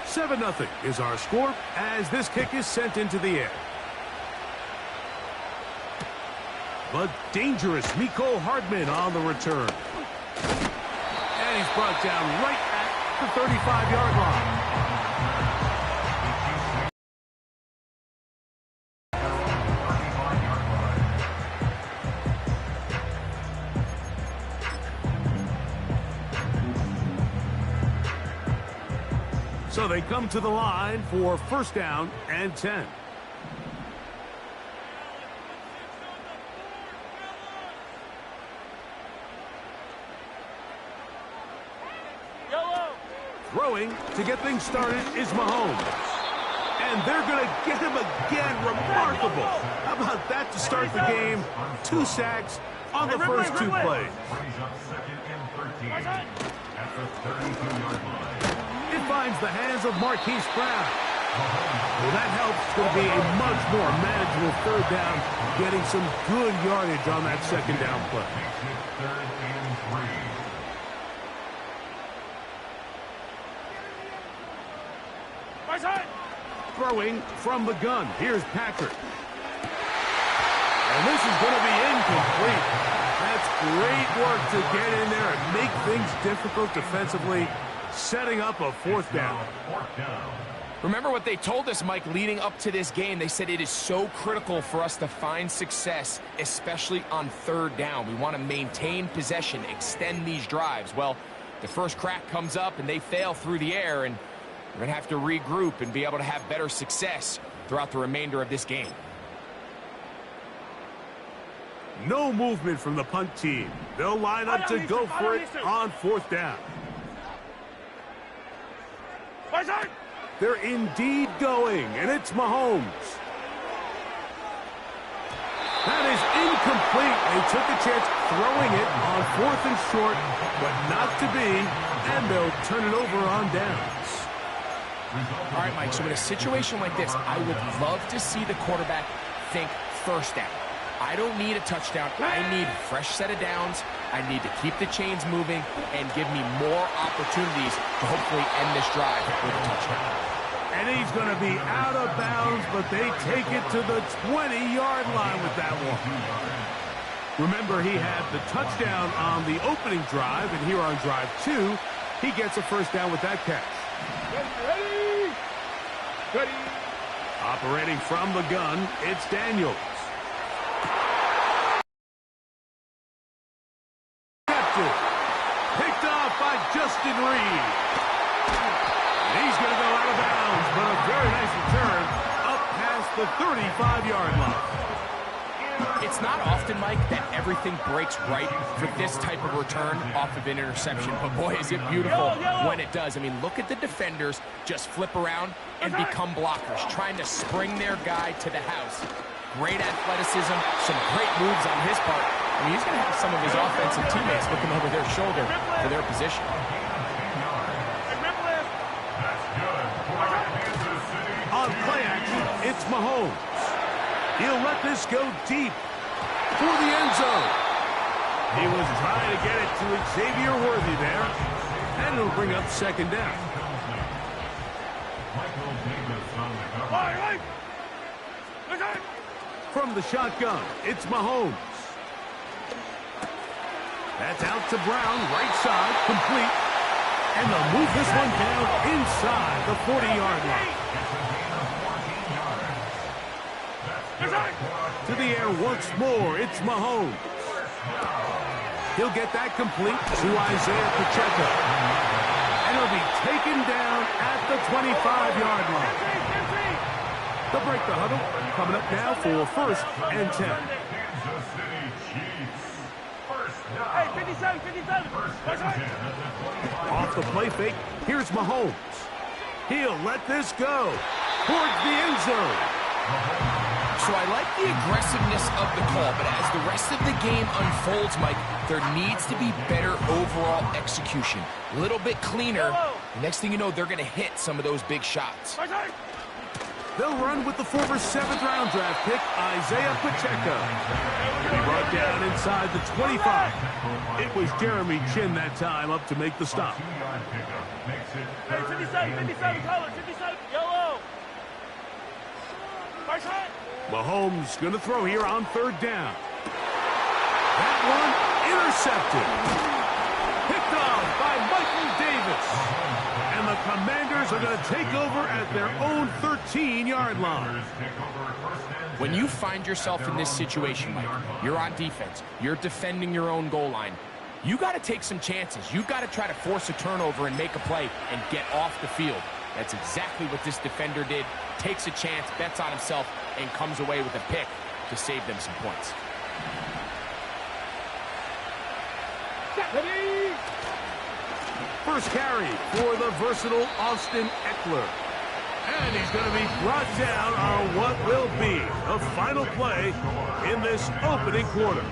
Seven 0 is our score as this kick is sent into the air. But dangerous Miko Hardman on the return. And he's brought down right at the 35-yard line. So they come to the line for first down and 10. Throwing to get things started is Mahomes. And they're going to get him again. Remarkable. How about that to start the game? 2 sacks on the first 2 plays. It finds the hands of Marquise Brown. Well, that helps. It's going to be a much more manageable third down, getting some good yardage on that second down play. Throwing from the gun. Here's Patrick. And this is going to be incomplete. That's great work to get in there and make things difficult defensively, setting up a fourth down. Remember what they told us, Mike, leading up to this game. They said it is so critical for us to find success, especially on third down. We want to maintain possession, extend these drives. Well, the first crack comes up and they fail through the air, and we're going to have to regroup and be able to have better success throughout the remainder of this game. No movement from the punt team. They'll line up to go for it on fourth down. They're indeed going, and it's Mahomes. That is incomplete. They took a chance throwing it on 4th and short, but not to be, and they'll turn it over on downs. All right, Mike, so in a situation like this, I would love to see the quarterback think first down. I don't need a touchdown. I need a fresh set of downs. I need to keep the chains moving and give me more opportunities to hopefully end this drive with a touchdown. And he's going to be out of bounds, but they take it to the 20-yard line with that one. Remember, he had the touchdown on the opening drive, and here on drive 2, he gets a first down with that catch. Ready. Operating from the gun, it's Daniels. Picked off by Justin Reed. He's going to go out of bounds, but a very nice return up past the 35-yard line. It's not often, Mike, that everything breaks right for this type of return off of an interception, but boy, is it beautiful when it does. I mean, look at the defenders just flip around and become blockers, trying to spring their guy to the house. Great athleticism, some great moves on his part. I mean, he's going to have some of his offensive teammates looking over their shoulder for their position. On play action, it's Mahomes. He'll let this go deep for the end zone. He was trying to get it to Xavier Worthy there, and it'll bring up second down. From the shotgun, it's Mahomes. That's out to Brown, right side, complete. And they'll move this one down inside the 40-yard line. To the air once more, it's Mahomes. He'll get that complete to Isaiah Pacheco. And he'll be taken down at the 25-yard line. They'll break the huddle. Coming up now for first and 10. Hey, 57, 57. Off the play fake, here's Mahomes. He'll let this go towards the end zone. So I like the aggressiveness of the call, but as the rest of the game unfolds, Mike, there needs to be better overall execution. A little bit cleaner. The next thing you know, they're going to hit some of those big shots. They'll run with the former 7th-round draft pick, Isaiah Pacheco. He'll be brought down inside the 25. It was Jeremy Chin that time up to make the stop. Hey, 57, color, 57, yellow. First hit. Mahomes going to throw here on 3rd down. That one intercepted. Picked off by Michael Davis. And the Commanders are going to take over at their own 13-yard line. When you find yourself in this situation, Mike, you're on defense, you're defending your own goal line, you got to take some chances. You've got to try to force a turnover and make a play and get off the field. That's exactly what this defender did. Takes a chance, bets on himself, and comes away with a pick to save them some points. First carry for the versatile Austin Eckler. And he's going to be brought down on what will be the final play in this opening quarter.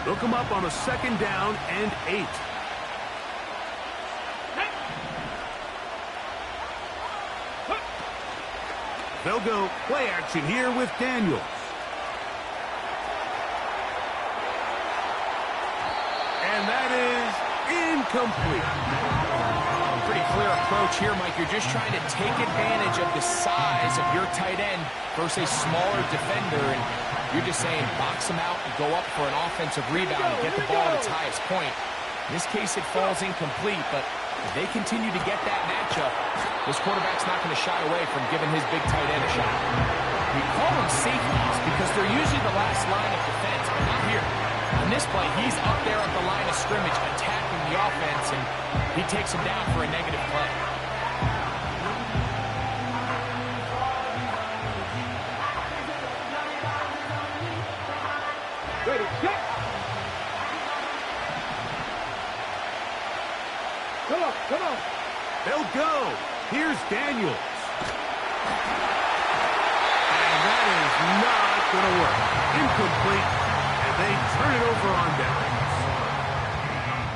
They'll come up on a 2nd down and 8. They'll go play action here with Daniels. And that is incomplete. Pretty clear approach here, Mike. You're just trying to take advantage of the size of your tight end versus a smaller defender, and you're just saying box him out and go up for an offensive rebound and get the ball at its highest point. In this case, it falls incomplete, but if they continue to get that matchup, this quarterback's not going to shy away from giving his big tight end a shot. We call them safeties because they're usually the last line of defense, but not here. On this play, he's up there at the line of scrimmage attacking the offense, and he takes him down for a negative play. Ready, set. Come on, come on. They'll go. Here's Daniels. And that is not going to work. Incomplete. And they turn it over on downs.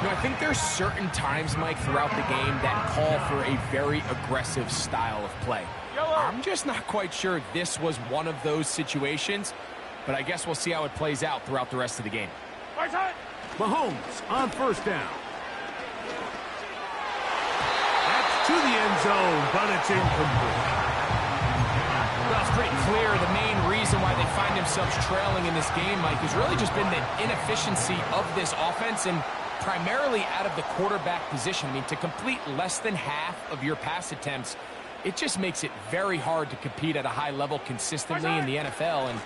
You know, I think there's certain times, Mike, throughout the game that call for a very aggressive style of play. I'm just not quite sure this was one of those situations, but I guess we'll see how it plays out throughout the rest of the game. Mahomes on 1st down. That's to the end zone, but it's incomplete. Well, it's pretty clear the main reason why they find themselves trailing in this game, Mike, has really just been the inefficiency of this offense and primarily out of the quarterback position. I mean, to complete less than half of your pass attempts, it just makes it very hard to compete at a high level consistently in the NFL, and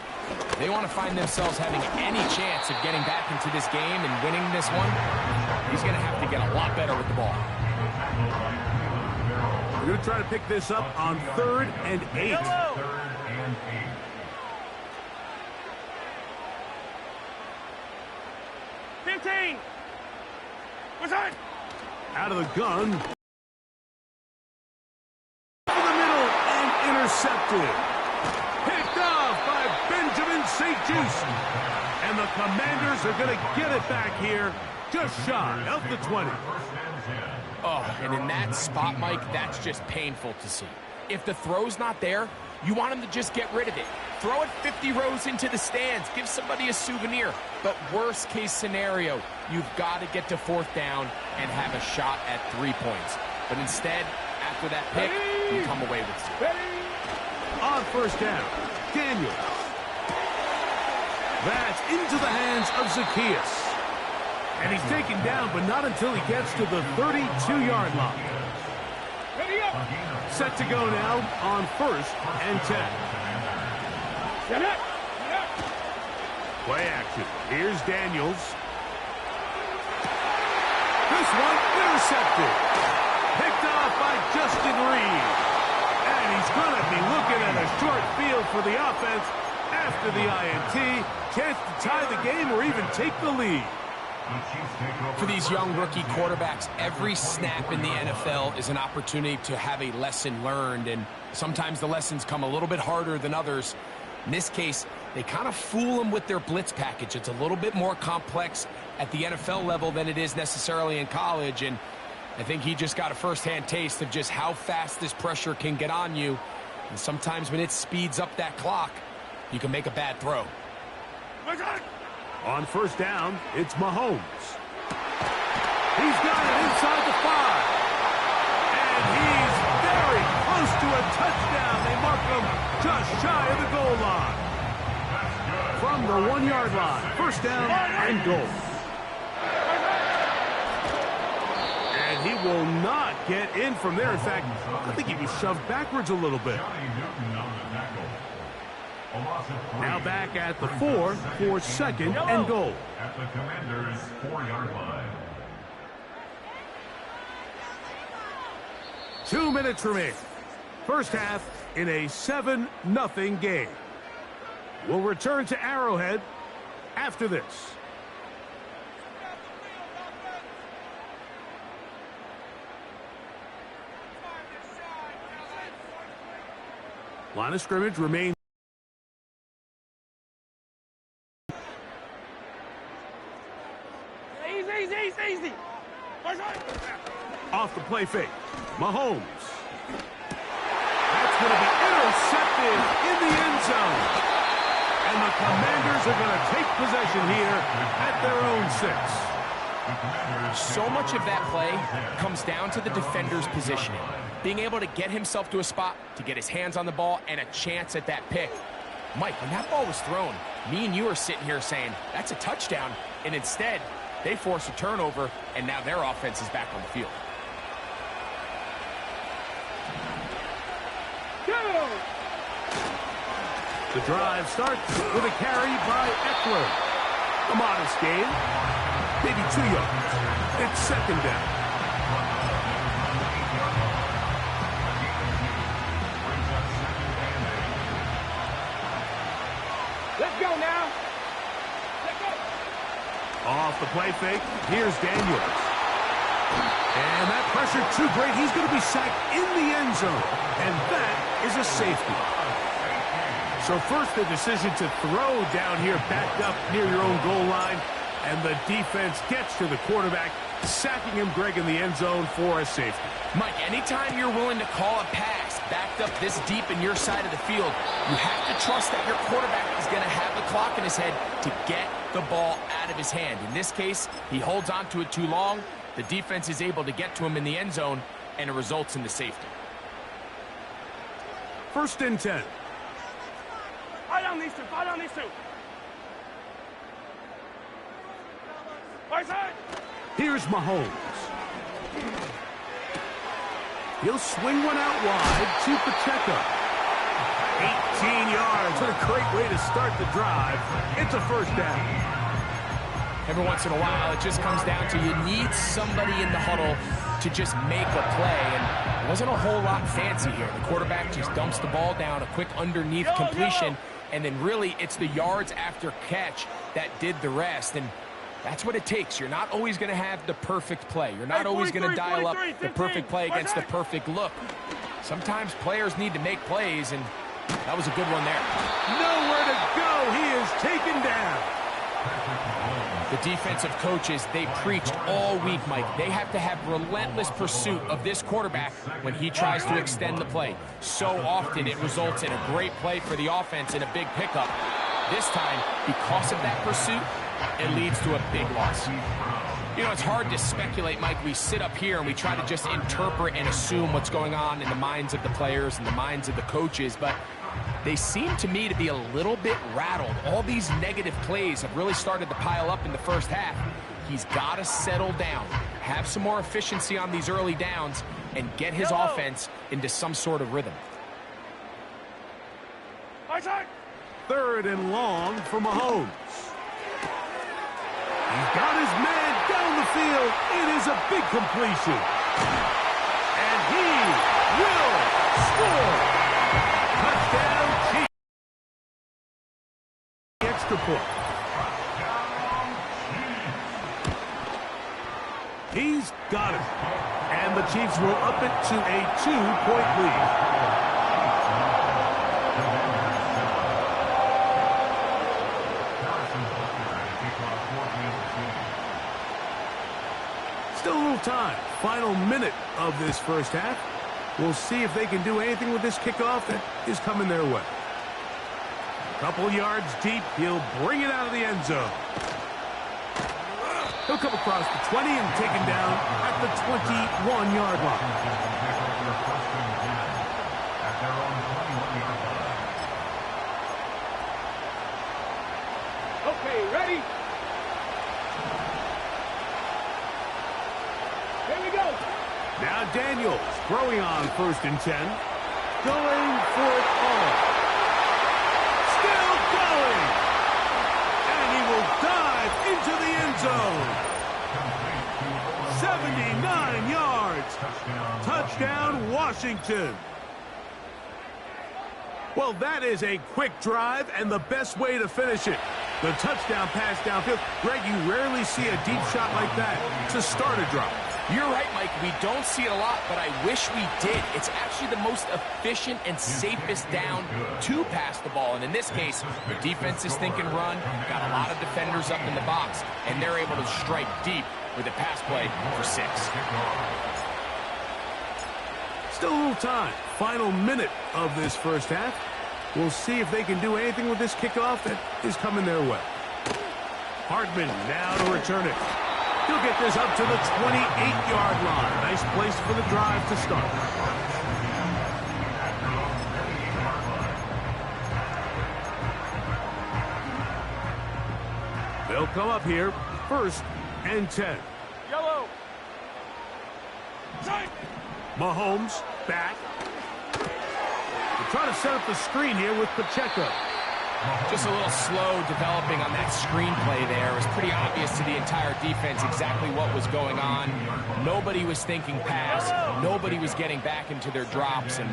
they want to find themselves having any chance of getting back into this game and winning this one. He's going to have to get a lot better with the ball. We're going to try to pick this up on 3rd and 8. Out of the gun. To the middle and intercepted. Picked off by Benjamin St-Juste. And the Commanders are going to get it back here just shy of the 20. Oh, and in that spot, Mike, that's just painful to see. If the throw's not there, you want him to just get rid of it. Throw it 50 rows into the stands. Give somebody a souvenir. But worst case scenario, you've got to get to 4th down and have a shot at 3 points. But instead, after that pick, you come away with 2. On 1st down, Daniels. That's into the hands of Zacchaeus. And he's taken down, but not until he gets to the 32-yard line. Set to go now on 1st and 10. Play action. Here's Daniels. This one intercepted. Picked off by Justin Reed. And he's going to be looking at a short field for the offense after the INT. Chance to tie the game or even take the lead. For these young rookie quarterbacks, every snap in the NFL is an opportunity to have a lesson learned, and sometimes the lessons come a little bit harder than others. In this case, they kind of fool them with their blitz package. It's a little bit more complex at the NFL level than it is necessarily in college, and I think he just got a first-hand taste of just how fast this pressure can get on you. And sometimes when it speeds up that clock, you can make a bad throw. On first down, it's Mahomes. He's got it inside the 5. And he's very close to a touchdown. They mark him just shy of the goal line. From the 1-yard line, first down and goal. And he will not get in from there. In fact, I think he was shoved backwards a little bit. Now back at the 4 for second and goal. At the Commander's 4-yard line. 2 minutes remaining. First half in a 7-0 game. We'll return to Arrowhead after this. Line of scrimmage remains. Easy. Off the play fake. Mahomes. That's going to be intercepted in the end zone. And the Commanders are going to take possession here at their own 6. So much of that play comes down to the defender's positioning. Being able to get himself to a spot, to get his hands on the ball, and a chance at that pick. Mike, when that ball was thrown, me and you are sitting here saying, that's a touchdown. And instead, they force a turnover, and now their offense is back on the field. Go! The drive starts with a carry by Eckler. A modest gain, maybe 2 yards. It's second down. Let's go now. Let's go. Off the play fake, here's Daniels. And that pressure too great. He's going to be sacked in the end zone. And that is a safety. So first the decision to throw down here, backed up near your own goal line. And the defense gets to the quarterback, sacking him, Greg, in the end zone for a safety. Mike, anytime you're willing to call a pass backed up this deep in your side of the field, you have to trust that your quarterback is going to have the clock in his head to get the ball out of his hand. In this case, he holds on to it too long. The defense is able to get to him in the end zone, and it results in the safety. First and 10. Fight on these two. Right side. Here's Mahomes. He'll swing one out wide to Pacheco. 18 yards. What a great way to start the drive. It's a first down. Every once in a while, it just comes down to you need somebody in the huddle to just make a play, and it wasn't a whole lot fancy here. The quarterback just dumps the ball down, a quick underneath completion, and then really it's the yards after catch that did the rest, and that's what it takes. You're not always going to have the perfect play. You're not always going to dial up the perfect play against the perfect look. Sometimes players need to make plays, and that was a good one there. Nowhere to go. He is taken down. The defensive coaches, they preached all week, Mike. They have to have relentless pursuit of this quarterback when he tries to extend the play. So often it results in a great play for the offense and a big pickup. This time, because of that pursuit, it leads to a big loss. You know, it's hard to speculate, Mike. We sit up here and we try to just interpret and assume what's going on in the minds of the players and the minds of the coaches, but they seem to me to be a little bit rattled. All these negative plays have really started to pile up in the first half. He's got to settle down, have some more efficiency on these early downs, and get his offense into some sort of rhythm. Third and long for Mahomes. He's got his man down the field. It is a big completion. And he will score. Touchdown, Chiefs. Extra point. He's got it. And the Chiefs will up it to a 2-point lead. Still a little time. Final minute of this first half. We'll see if they can do anything with this kickoff that is coming their way. A couple yards deep. He'll bring it out of the end zone. He'll come across the 20 and taken down at the 21-yard line. Okay, ready? Here we go. Now Daniels throwing on 1st and 10. Going for it all. Still going. And he will dive into the end zone. 79 yards. Touchdown, Washington. Well, that is a quick drive and the best way to finish it. The touchdown pass downfield. Greg, you rarely see a deep shot like that to start a drive. You're right, Mike. We don't see it a lot, but I wish we did. It's actually the most efficient and safest down to pass the ball. And in this case, the defense is thinking run, got a lot of defenders up in the box, and they're able to strike deep with a pass play for 6. Still a little time. Final minute of this first half. We'll see if they can do anything with this kickoff that is coming their way. Hardman now to return it. He'll get this up to the 28-yard line. Nice place for the drive to start. They'll come up here, 1st and 10. Yellow. Side. Mahomes back. They're trying to set up the screen here with Pacheco. Just a little slow developing on that screenplay there. It was pretty obvious to the entire defense exactly what was going on. Nobody was thinking pass. Nobody was getting back into their drops, and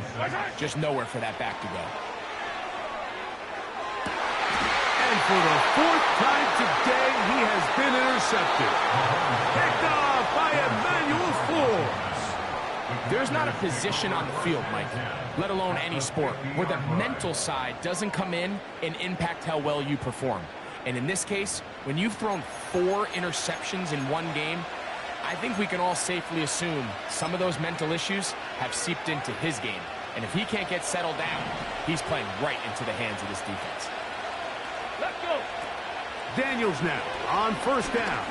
just nowhere for that back to go. And for the 4th time today, he has been intercepted. Picked off by Emmanuel Forbes. There's not a position on the field, Mike, let alone any sport, where the mental side doesn't come in and impact how well you perform. And in this case, when you've thrown 4 interceptions in one game, I think we can all safely assume some of those mental issues have seeped into his game. And if he can't get settled down, he's playing right into the hands of this defense. Let's go. Daniels now on 1st down.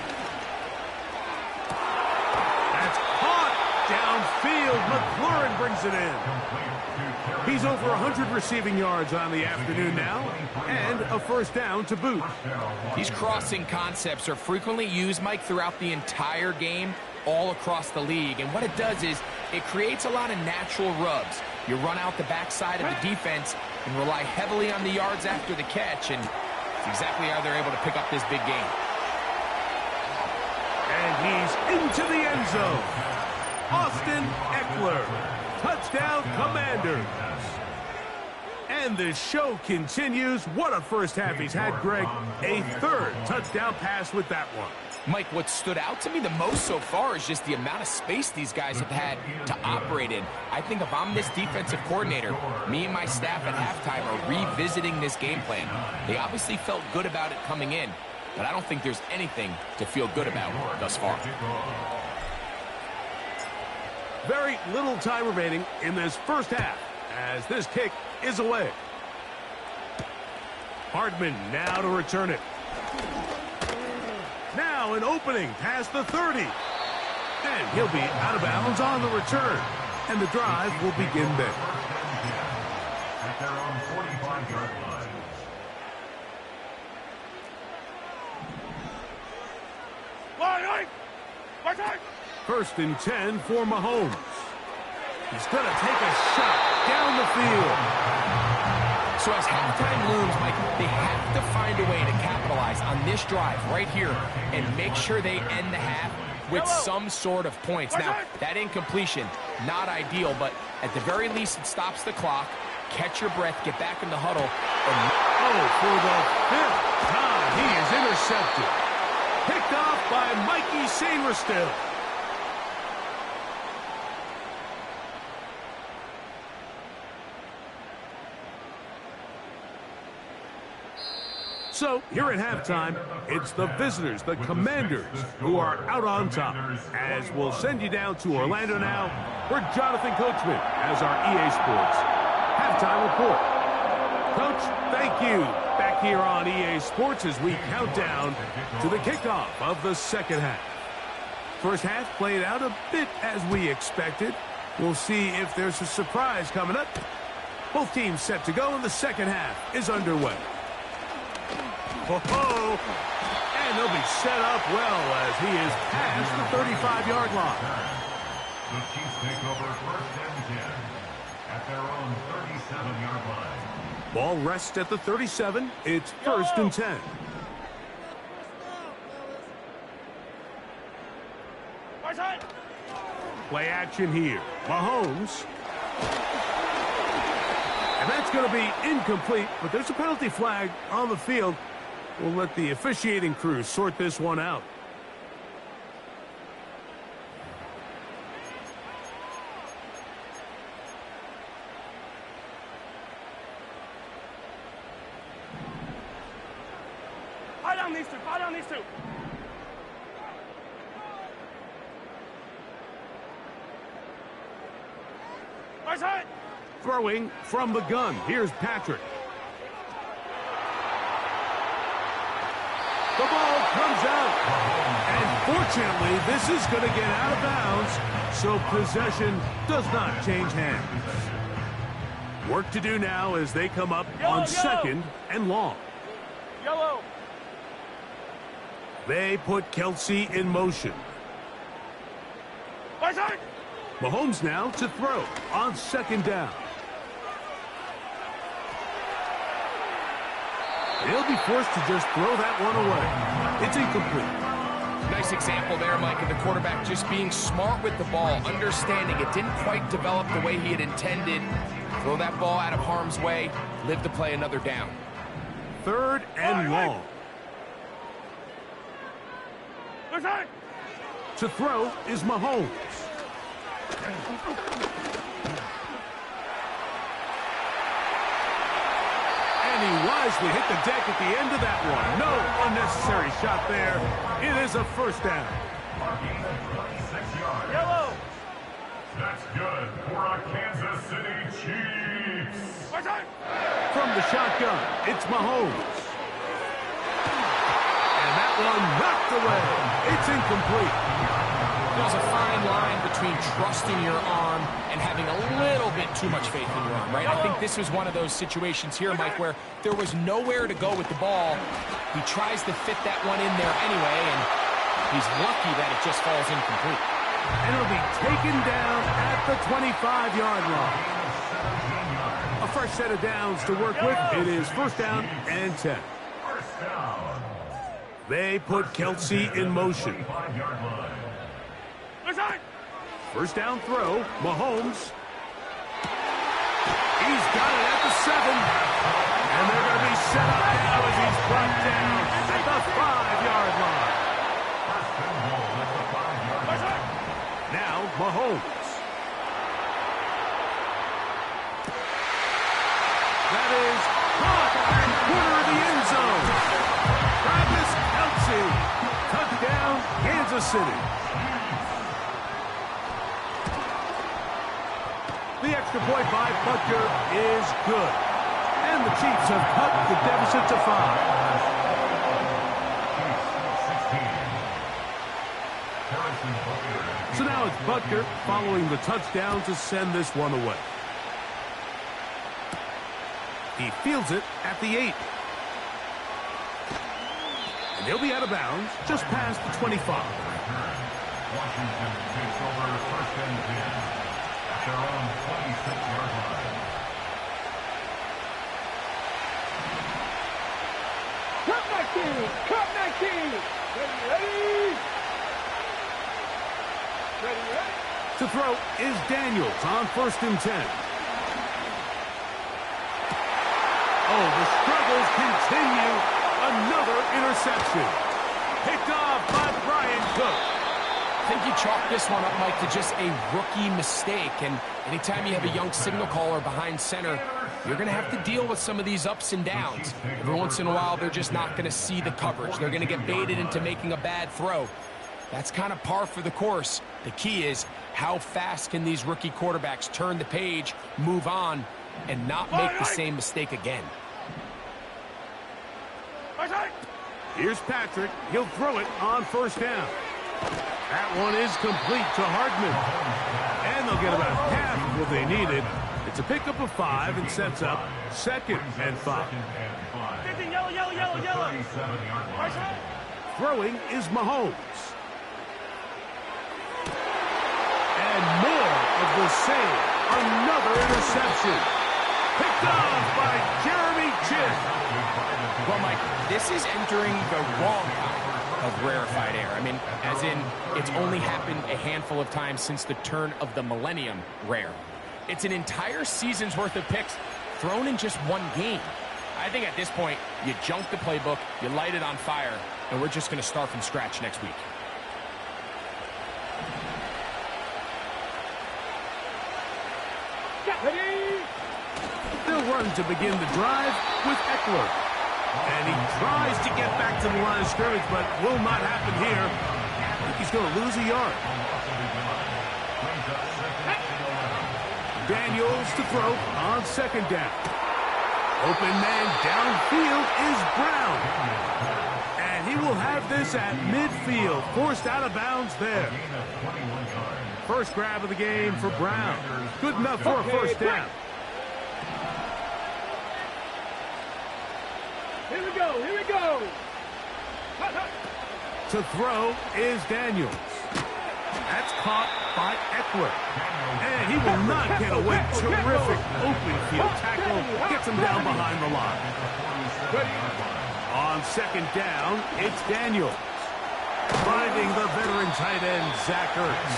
That's caught downfield. McLaurin brings it in. He's over 100 receiving yards on the afternoon now, and a 1st down to boot. These crossing concepts are frequently used, Mike, throughout the entire game, all across the league. And what it does is it creates a lot of natural rubs. You run out the backside of the defense and rely heavily on the yards after the catch, and it's exactly how they're able to pick up this big game. And he's into the end zone. Austin Eckler. Touchdown, Commanders. And the show continues. What a first half he's had, Greg. A 3rd touchdown pass with that one. Mike, what stood out to me the most so far is just the amount of space these guys have had to operate in. I think if I'm this defensive coordinator, me and my staff at halftime are revisiting this game plan. They obviously felt good about it coming in, but I don't think there's anything to feel good about thus far. Very little time remaining in this first half as this kick is away. Hardman now to return it. Now an opening past the 30. And he'll be out of bounds on the return. And the drive will begin there. At their own 45-yard line. 1st and 10 for Mahomes. He's going to take a shot down the field. So as halftime looms, Mike, they have to find a way to capitalize on this drive right here and make sure they end the half with some sort of points. Now, that incompletion, not ideal, but at the very least, it stops the clock. Catch your breath, get back in the huddle. Oh, for the 5th time, he is intercepted. Picked off by Mikey Sainristil. So, here at halftime, it's the visitors, the Commanders, who are out on top. As we'll send you down to Orlando now, where Jonathan Coachman has our EA Sports halftime report. Coach, thank you. Back here on EA Sports as we count down to the kickoff of the second half. First half played out a bit as we expected. We'll see if there's a surprise coming up. Both teams set to go, and the second half is underway. Oh, and they'll be set up well as he is past the 35-yard line. The Chiefs take over first and 10 at their own 37-yard line. Ball rests at the 37. It's first and 10. Play action here. Mahomes. And that's going to be incomplete, but there's a penalty flag on the field. We'll let the officiating crew sort this one out. Fire down these two. Fire down these two. Throwing from the gun. Here's Patrick. The ball comes out. And fortunately, this is going to get out of bounds, so possession does not change hands. Work to do now as they come up on second and long. Yellow. They put Kelsey in motion. Mahomes now to throw on second down. They'll be forced to just throw that one away. It's incomplete. Nice example there, Mike, of the quarterback just being smart with the ball, understanding it didn't quite develop the way he had intended. Throw that ball out of harm's way, live to play another down. Third and long. To throw is Mahomes. And he wisely hit the deck at the end of that one. No unnecessary shot there. It is a first down. Yellow. That's good for our Kansas City Chiefs. From the shotgun, it's Mahomes. And that one knocked away. It's incomplete. There's a fine line between trusting your arm and having a little bit too much faith in your arm, right? I think this was one of those situations here, Mike, where there was nowhere to go with the ball. He tries to fit that one in there anyway, and he's lucky that it just falls incomplete. And it'll be taken down at the 25-yard line. A fresh set of downs to work with. It is first down and 10. First down. They put Kelsey in motion. 5-yard line. First down throw, Mahomes. He's got it at the 7. And they're going to be set up now as he's brought down at the 5-yard line. First and goal at the 5-yard line. Now Mahomes. That is caught at the corner of the end zone. Travis Kelsey. Touchdown, Kansas City. The extra point by Butker is good. And the Chiefs have cut the deficit to 5. So now it's Butker following the touchdown to send this one away. He fields it at the 8. And he'll be out of bounds just past the 25. Washington takes over first and 10. Their own 26-yard line. Cut back in. Cut back in. Ready. To throw is Daniels on first and 10. Oh, the struggles continue. Another interception. Picked off by Brian Cook. I think you chalk this one up, Mike, to just a rookie mistake. And anytime you have a young signal caller behind center, you're going to have to deal with some of these ups and downs. Every once in a while, they're just not going to see the coverage. They're going to get baited into making a bad throw. That's kind of par for the course. The key is, how fast can these rookie quarterbacks turn the page, move on, and not make the same mistake again? Here's Patrick. He'll throw it on first down. That one is complete to Hardman. And they'll get about half of what they needed. It's a pickup of 5 and sets up 2nd and 5. Throwing is Mahomes. And more of the same. Another interception. Picked off by Jeremy Chin. Well, Mike, this is entering the wrong kind of rarefied air. I mean, as in, it's only happened a handful of times since the turn of the millennium rare. It's an entire season's worth of picks thrown in just one game. I think at this point, you junk the playbook, you light it on fire, and we're just going to start from scratch next week. They'll run to begin the drive with Eckler. And he tries to get back to the line of scrimmage, but will not happen here. I think he's going to lose a yard. Daniels to throw on 2nd down. Open man downfield is Brown. And he will have this at midfield, forced out of bounds there. First grab of the game for Brown. Good enough for a first down. Here we go, here we go. To throw is Daniels. That's caught by Eckler. And he will not get away. Terrific open field tackle. Gets him down behind the line. On 2nd down, it's Daniels. Finding the veteran tight end, Zach Ertz.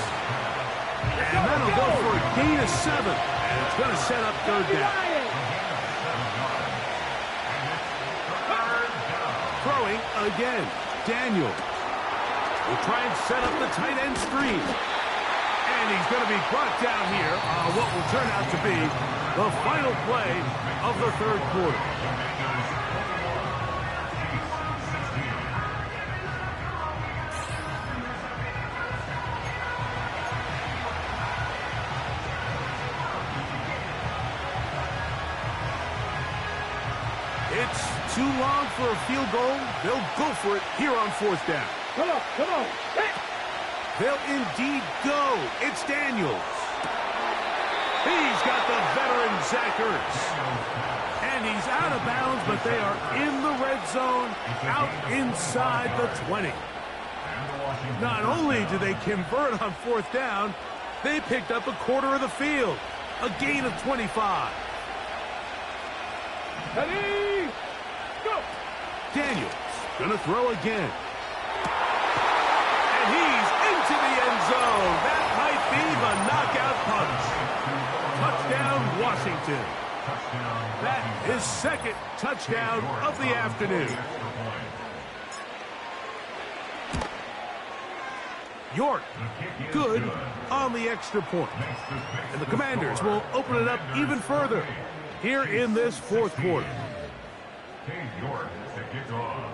And that'll go for a gain of 7. And it's going to set up 3rd down. Throwing again, Daniels. Will try and set up the tight end screen. And he's going to be brought down here on what will turn out to be the final play of the 3rd quarter. It's too long for a field goal. They'll go for it here on 4th down. Come on, come on. Hey. They'll indeed go. It's Daniels. He's got the veteran Zach Ertz. And he's out of bounds, but they are in the red zone, out inside the 20. Not only do they convert on 4th down, they picked up a quarter of the field. A gain of 25. Ready, go. Daniels gonna throw again. And he's into the end zone. That might be the knockout punch. Touchdown, Washington. That is 2nd touchdown of the afternoon. York, good on the extra point. And the Commanders will open it up even further here in this 4th quarter. York to kick off.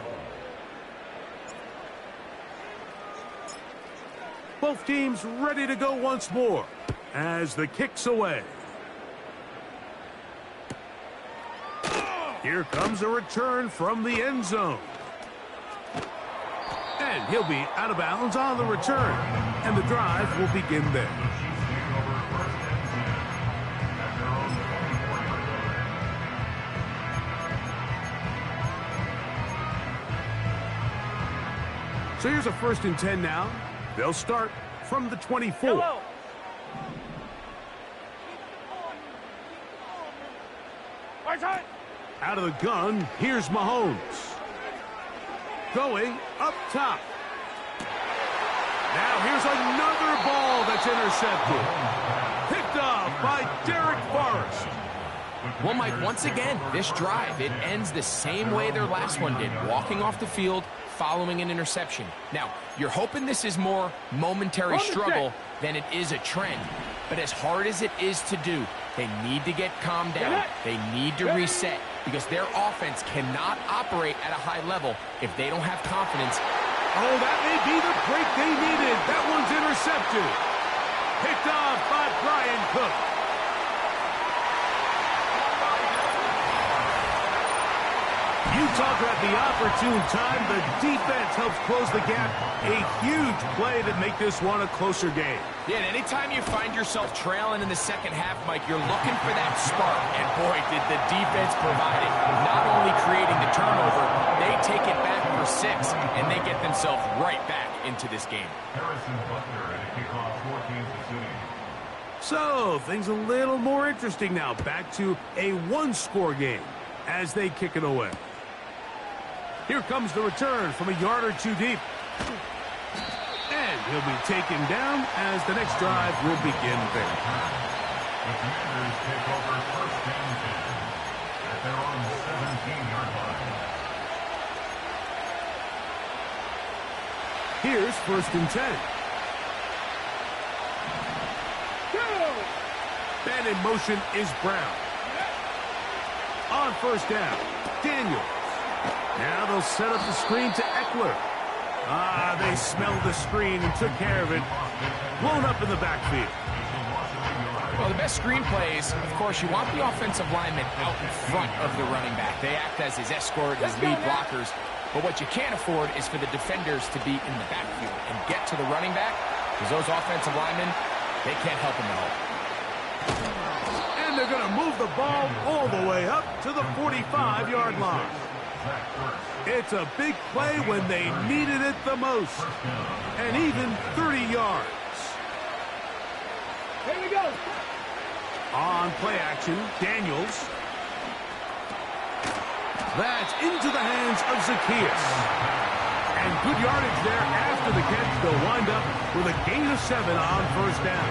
Both teams ready to go once more as the kick's away. Here comes a return from the end zone. And he'll be out of bounds on the return. And the drive will begin there. So here's a 1st and 10 now. They'll start from the 24. Hello. Out of the gun, here's Mahomes. Going up top. Now here's another ball that's intercepted. Picked off by Derek Forrest. Well, Mike, once again, this drive, it ends the same way their last one did, walking off the field, following an interception. Now, you're hoping this is more momentary struggle than it is a trend. But as hard as it is to do, they need to get calmed down. They need to reset because their offense cannot operate at a high level if they don't have confidence. Oh, that may be the break they needed. That one's intercepted. Picked off by Brian Cook. You talk about the opportune time. The defense helps close the gap. A huge play that make this one a closer game. Yeah, and anytime you find yourself trailing in the second half, Mike, you're looking for that spark. And boy, did the defense provide it. Not only creating the turnover, they take it back for 6, and they get themselves right back into this game. Harrison Butler at a kickoff, 14-0. So, things a little more interesting now. Back to a one-score game as they kick it away. Here comes the return from a yard or two deep. And he'll be taken down as the next drive will begin there. The Commanders take over first and 10 at their own 17-yard line. Here's first and 10. And in motion is Brown. On first down, Daniels. Now they'll set up the screen to Eckler. They smelled the screen and took care of it. Blown up in the backfield. Well, the best screen plays, of course, you want the offensive lineman out in front of the running back. They act as his escort, his lead blockers. But what you can't afford is for the defenders to be in the backfield and get to the running back, because those offensive linemen, they can't help him at all. And they're going to move the ball all the way up to the 45-yard line. It's a big play when they needed it the most. And even 30 yards. Here we go. On play action, Daniels. That's into the hands of Zacchaeus. And good yardage there after the catch. They'll wind up with a gain of 7 on first down.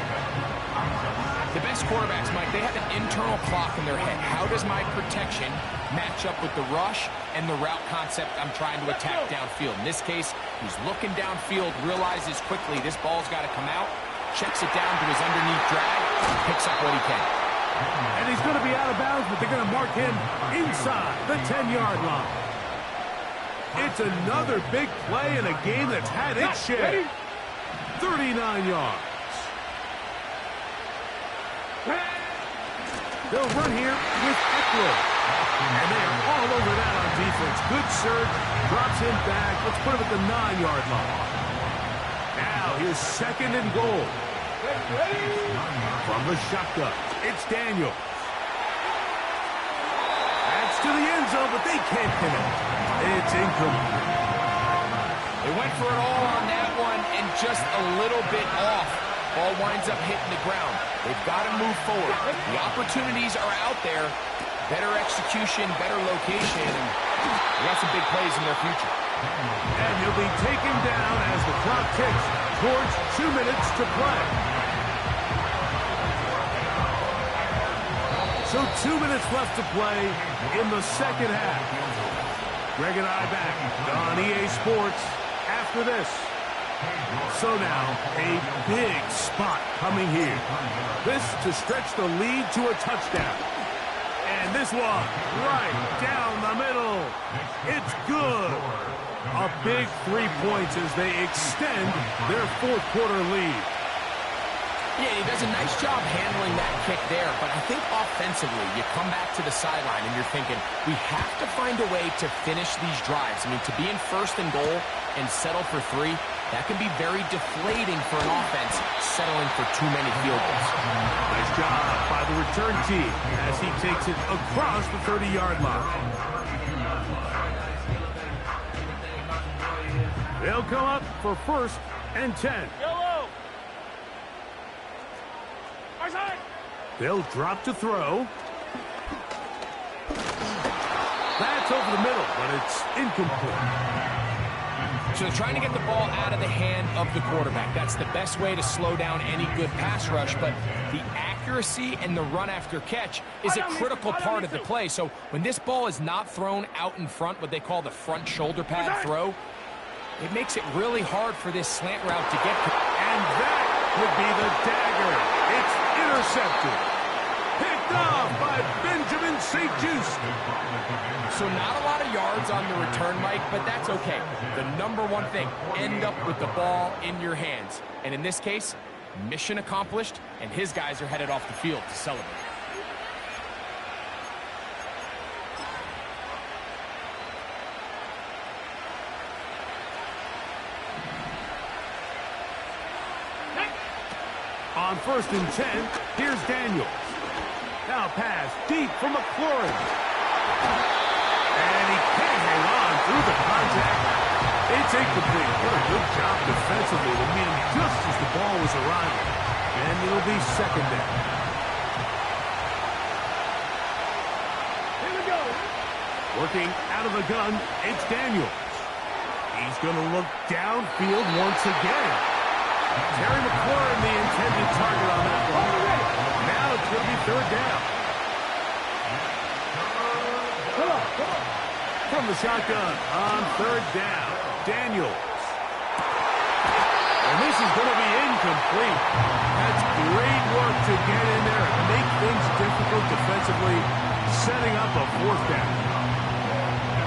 The best quarterbacks, Mike, they have an internal clock in their head. How does my protection match up with the rush and the route concept I'm trying to attack downfield? In this case, he's looking downfield, realizes quickly this ball's got to come out, checks it down to his underneath drag, picks up what he can. And he's going to be out of bounds, but they're going to mark him inside the 10-yard line. It's another big play in a game that's had its share. 39 yards. They'll run here with Eckler. And they are all over that on defense. Good surge, drops him back. Let's put him at the 9-yard line. Now here's second and goal. From the shotgun, it's Daniel. That's to the end zone, but they can't connect. It's incomplete. They went for it all on that one and just a little bit off. Ball winds up hitting the ground. They've got to move forward. The opportunities are out there. Better execution, better location, and they got some big plays in their future. And he'll be taken down as the clock ticks towards 2 minutes to play. So 2 minutes left to play in the second half. Greg and I back on EA Sports after this. So now, a big spot coming here. This to stretch the lead to a touchdown. And this one, right down the middle. It's good. A big 3 points as they extend their fourth-quarter lead. Yeah, he does a nice job handling that kick there, but I think offensively, you come back to the sideline and you're thinking, we have to find a way to finish these drives. I mean, to be in first and goal and settle for 3, that can be very deflating for an offense settling for too many field goals. Nice job by the return team as he takes it across the 30-yard line. They'll come up for first and 10. They'll drop to throw. That's over the middle, but it's incomplete. So they're trying to get the ball out of the hand of the quarterback. That's the best way to slow down any good pass rush, but the accuracy and the run after catch is a critical part of the play. So when this ball is not thrown out in front, what they call the front shoulder pad throw, it makes it really hard for this slant route to get to. And that could be the dagger. It's intercepted. Picked off by Benjamin St. Just. So not a lot of yards on the return, Mike, but that's okay. The number one thing, end up with the ball in your hands. And in this case, mission accomplished, and his guys are headed off the field to celebrate. On 1st and 10, here's Daniels. Now pass deep for McLaurin. And he can't hang on through the contact. It's incomplete. What a good job defensively to meet him just as the ball was arriving. And it'll be 2nd down. Here we go. Working out of the gun, it's Daniels. He's going to look downfield once again. Terry McLaurin, the intended target on that one. Now it's going to be 3rd down. Come on, come on. From the shotgun on 3rd down, Daniels. And this is going to be incomplete. That's great work to get in there and make things difficult defensively, setting up a 4th down.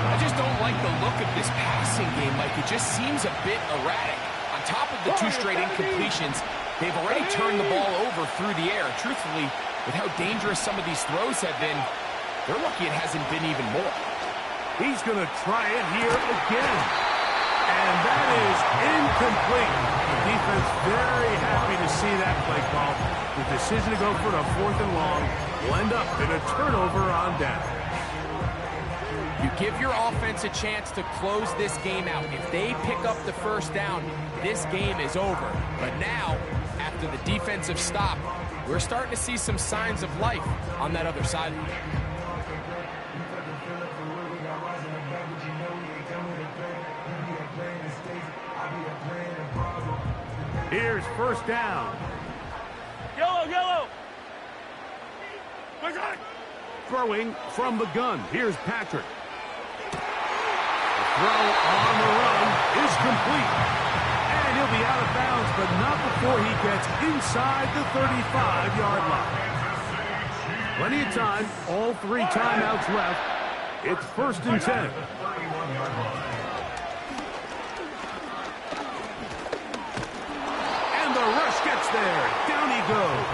I just don't like the look of this passing game, Mike. It just seems a bit erratic. On top of the 2 straight incompletions, they've already turned the ball over through the air. Truthfully, with how dangerous some of these throws have been, they're lucky it hasn't been even more. He's going to try it here again. And that is incomplete. The defense very happy to see that play call. The decision to go for the 4th and long will end up in a turnover on down. You give your offense a chance to close this game out. If they pick up the 1st down, this game is over. But now, after the defensive stop, we're starting to see some signs of life on that other sideline. Here's 1st down. Yellow, yellow. Throwing from the gun. Here's Patrick. Throw on the run is complete. And he'll be out of bounds, but not before he gets inside the 35-yard line. Plenty of time, all 3 timeouts left. It's 1st and 10. And the rush gets there. Down he goes.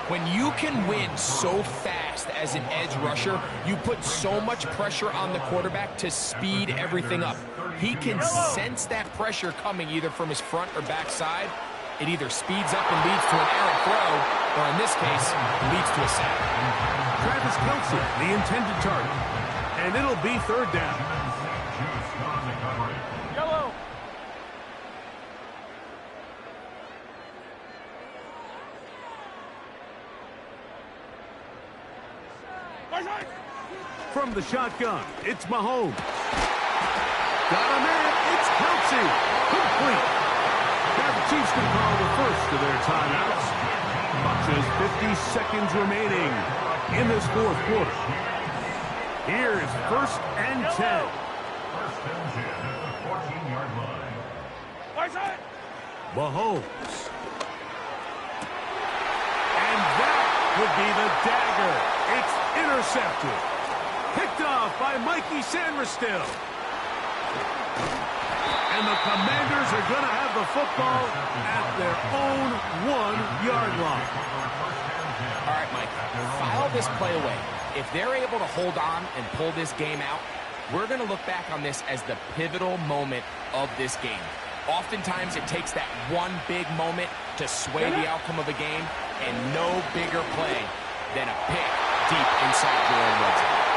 When you can win so fast as an edge rusher, you put so much pressure on the quarterback to speed everything up. He can sense that pressure coming either from his front or back side. It either speeds up and leads to an errant throw, or in this case, leads to a sack. Travis Kelce, the intended target. And it'll be 3rd down. Yellow. From the shotgun, it's Mahomes. Got a man, it's Kelce. Complete. Now the Chiefs can call the 1st of their timeouts. Much as 50 seconds remaining in this 4th quarter. Here's 1st and 10. 1st and 10 at the 14-yard line. Mahomes. And that would be the dagger. It's intercepted. Picked off by Mikey Sanders-Still. And the Commanders are going to have the football at their own 1-yard line. All right, Mike, file this play away. If they're able to hold on and pull this game out, we're going to look back on this as the pivotal moment of this game. Oftentimes, it takes that one big moment to sway the outcome of a game, and no bigger play than a pick deep inside your own red zone.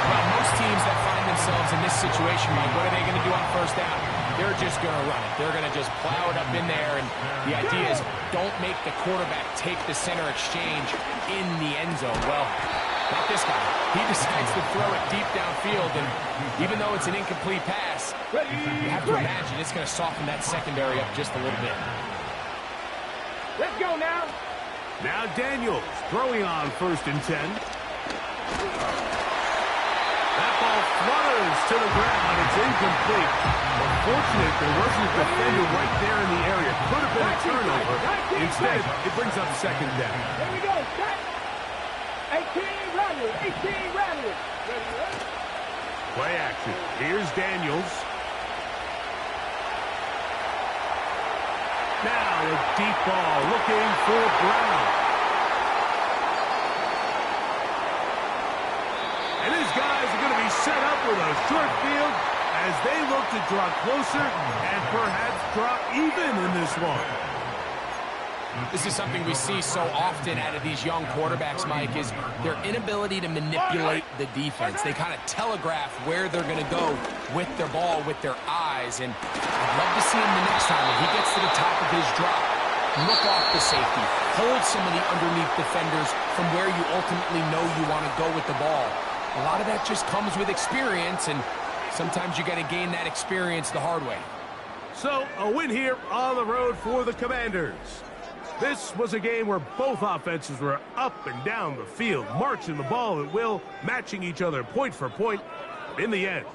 Well, most teams that find themselves in this situation, Mike, what are they going to do on 1st down? They're just going to run it. They're going to just plow it up in there, and the idea is don't make the quarterback take the center exchange in the end zone. Well, not this guy. He decides to throw it deep downfield, and even though it's an incomplete pass, you have to imagine it's going to soften that secondary up just a little bit. Let's go now. Now Daniels throwing on 1st and 10. That ball flutters to the ground. It's incomplete. Unfortunate there wasn't a defender right there in the area could have been a turnover. Instead, it brings up second down. Here we go. Set. 18 ready. 18 ready. Ready. Play action. Here's Daniels. Now a deep ball looking for Brown. And his guys are going to be set up with a short field as they look to draw closer and perhaps draw even in this one. This is something we see so often out of these young quarterbacks, Mike, is their inability to manipulate the defense. They kind of telegraph where they're going to go with their ball, with their eyes. And I'd love to see him the next time when he gets to the top of his drop. Look off the safety. Hold some of the underneath defenders from where you ultimately know you want to go with the ball. A lot of that just comes with experience, and sometimes you got to gain that experience the hard way. So, a win here on the road for the Commanders. This was a game where both offenses were up and down the field, marching the ball at will, matching each other point for point. But in the end,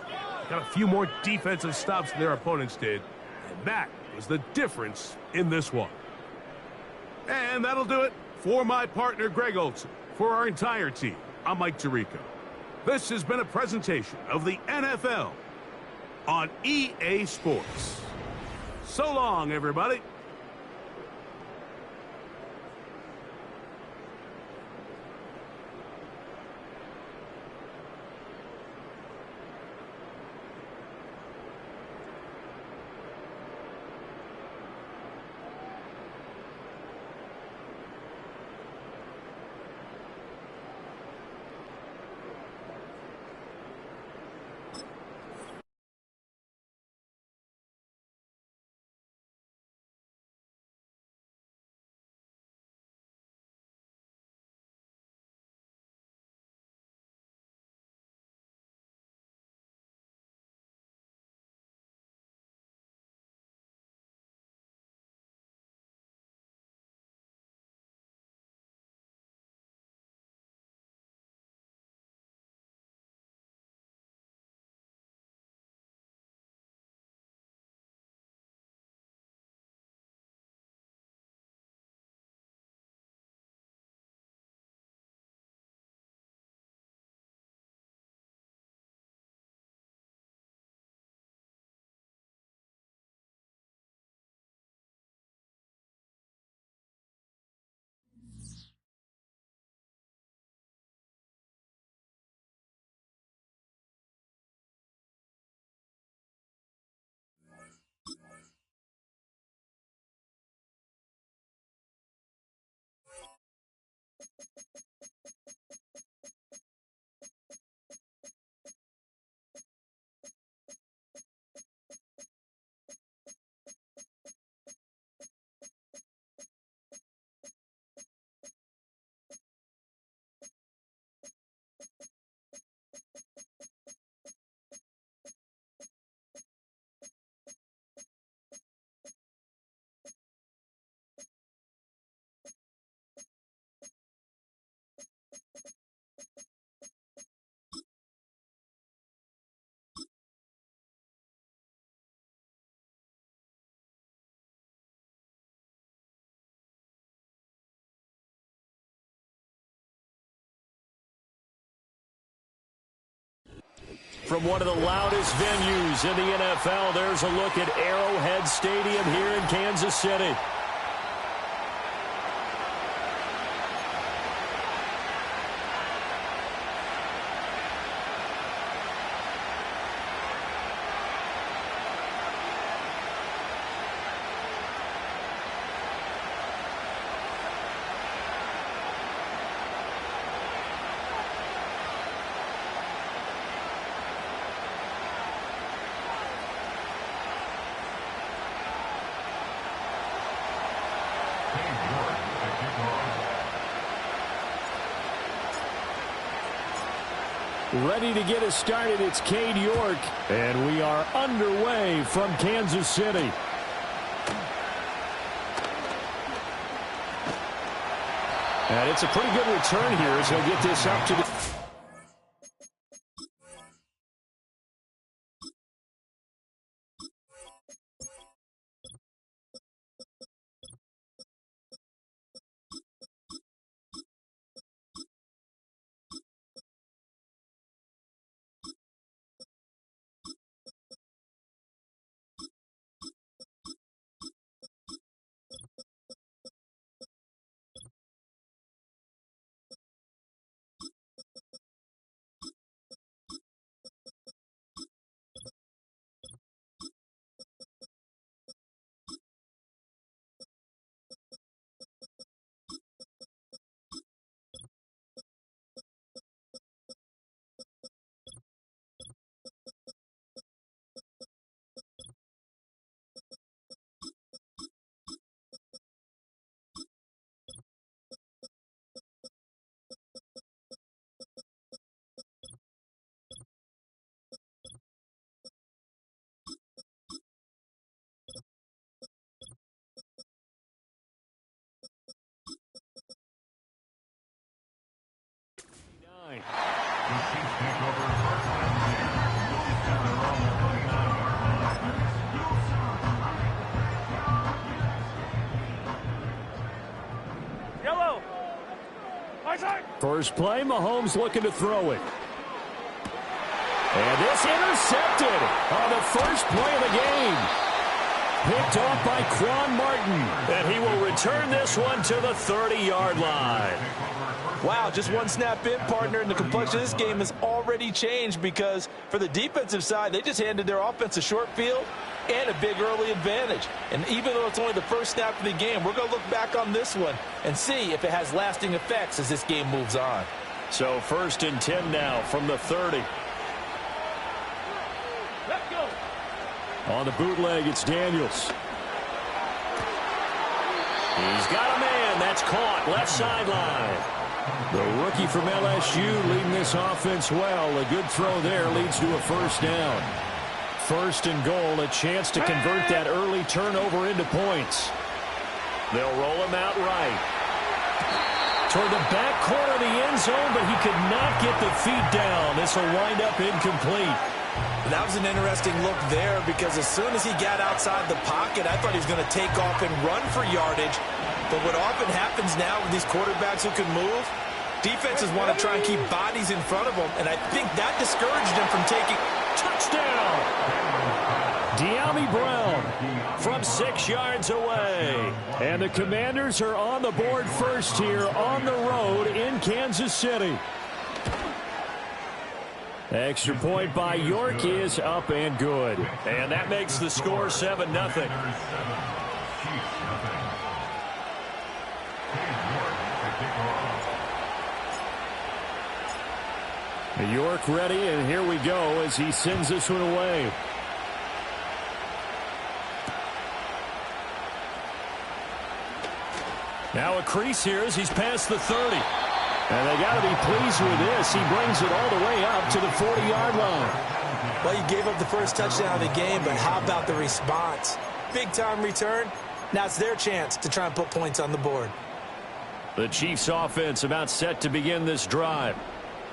got a few more defensive stops than their opponents did, and that was the difference in this one. And that'll do it for my partner, Greg Olson. For our entire team, I'm Mike Tirico. This has been a presentation of the NFL on EA Sports. So long, everybody. From one of the loudest venues in the NFL, there's a look at Arrowhead Stadium here in Kansas City. Ready to get us started, it's Cade York, and we are underway from Kansas City. And it's a pretty good return here as he'll get this up to the... First play, Mahomes looking to throw it. And this intercepted on the first play of the game. Picked off by Quan Martin. And he will return this one to the 30-yard line. Wow, just one snap in, partner, and the complexion of this game has already changed because for the defensive side, they just handed their offense a short field and a big early advantage. And even though it's only the first snap of the game, we're going to look back on this one and see if it has lasting effects as this game moves on. So 1st and 10 now from the 30. Let's go. On the bootleg, it's Daniels. He's got a man. That's caught. Left sideline. The rookie from LSU leading this offense well. A good throw there leads to a first down. 1st and goal, a chance to convert that early turnover into points. They'll roll him out right. Toward the back corner of the end zone, but he could not get the feet down. This will wind up incomplete. That was an interesting look there because as soon as he got outside the pocket, I thought he was going to take off and run for yardage. But what often happens now with these quarterbacks who can move, defenses want to try and keep bodies in front of them, and I think that discouraged him from taking... Touchdown! De'Ami Brown from 6 yards away. And the Commanders are on the board first here on the road in Kansas City. Extra point by York is up and good. And that makes the score 7-0. York ready, and here we go as he sends this one away. Now a crease here as he's past the 30. And they got to be pleased with this. He brings it all the way up to the 40-yard line. Well, you gave up the first touchdown of the game, but how about the response? Big-time return. Now it's their chance to try and put points on the board. The Chiefs offense about set to begin this drive.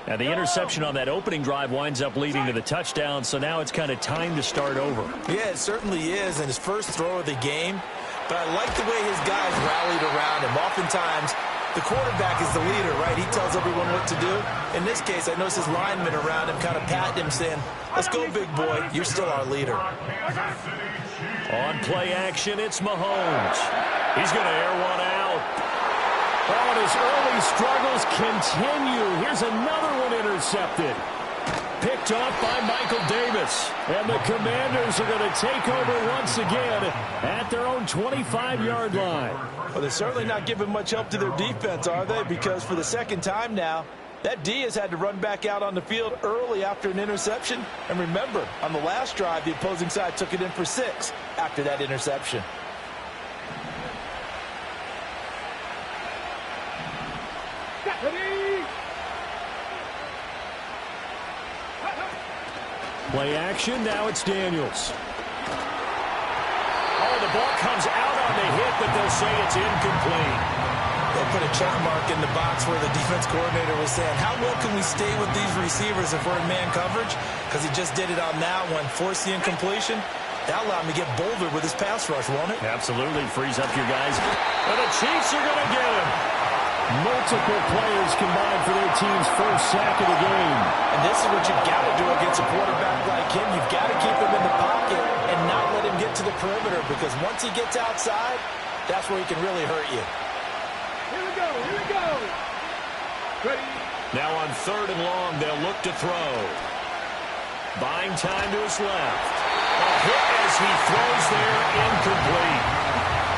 And the interception on that opening drive winds up leading to the touchdown, so now it's kind of time to start over. Yeah, it certainly is, and his first throw of the game. But I like the way his guys rallied around him. Oftentimes, the quarterback is the leader, right? He tells everyone what to do. In this case, I noticed his linemen around him kind of patting him, saying, let's go, big boy. You're still our leader. On play action, it's Mahomes. He's going to air one out. Oh, and his early struggles continue. Here's another one intercepted. Picked off by Michael Davis. And the Commanders are going to take over once again at their own 25-yard line. Well, they're certainly not giving much help to their defense, are they? Because for the second time now, that D has had to run back out on the field early after an interception. And remember, on the last drive, the opposing side took it in for 6 after that interception. Play action, now it's Daniels. Oh, the ball comes out on the hit, but they'll say it's incomplete. They'll put a check mark in the box where the defense coordinator was saying, how well can we stay with these receivers if we're in man coverage? Because he just did it on that one, forced the incompletion. That'll allow him to get bolder with his pass rush, won't it? Absolutely, frees up your guys. And the Chiefs are going to get him. Multiple players combined for their team's first sack of the game. And this is what you've got to do against a quarterback like him. You've got to keep him in the pocket and not let him get to the perimeter, because once he gets outside, that's where he can really hurt you. Here we go. Here we go. Ready. Now on 3rd and long, they'll look to throw. Buying time to his left. A hit as he throws there, incomplete.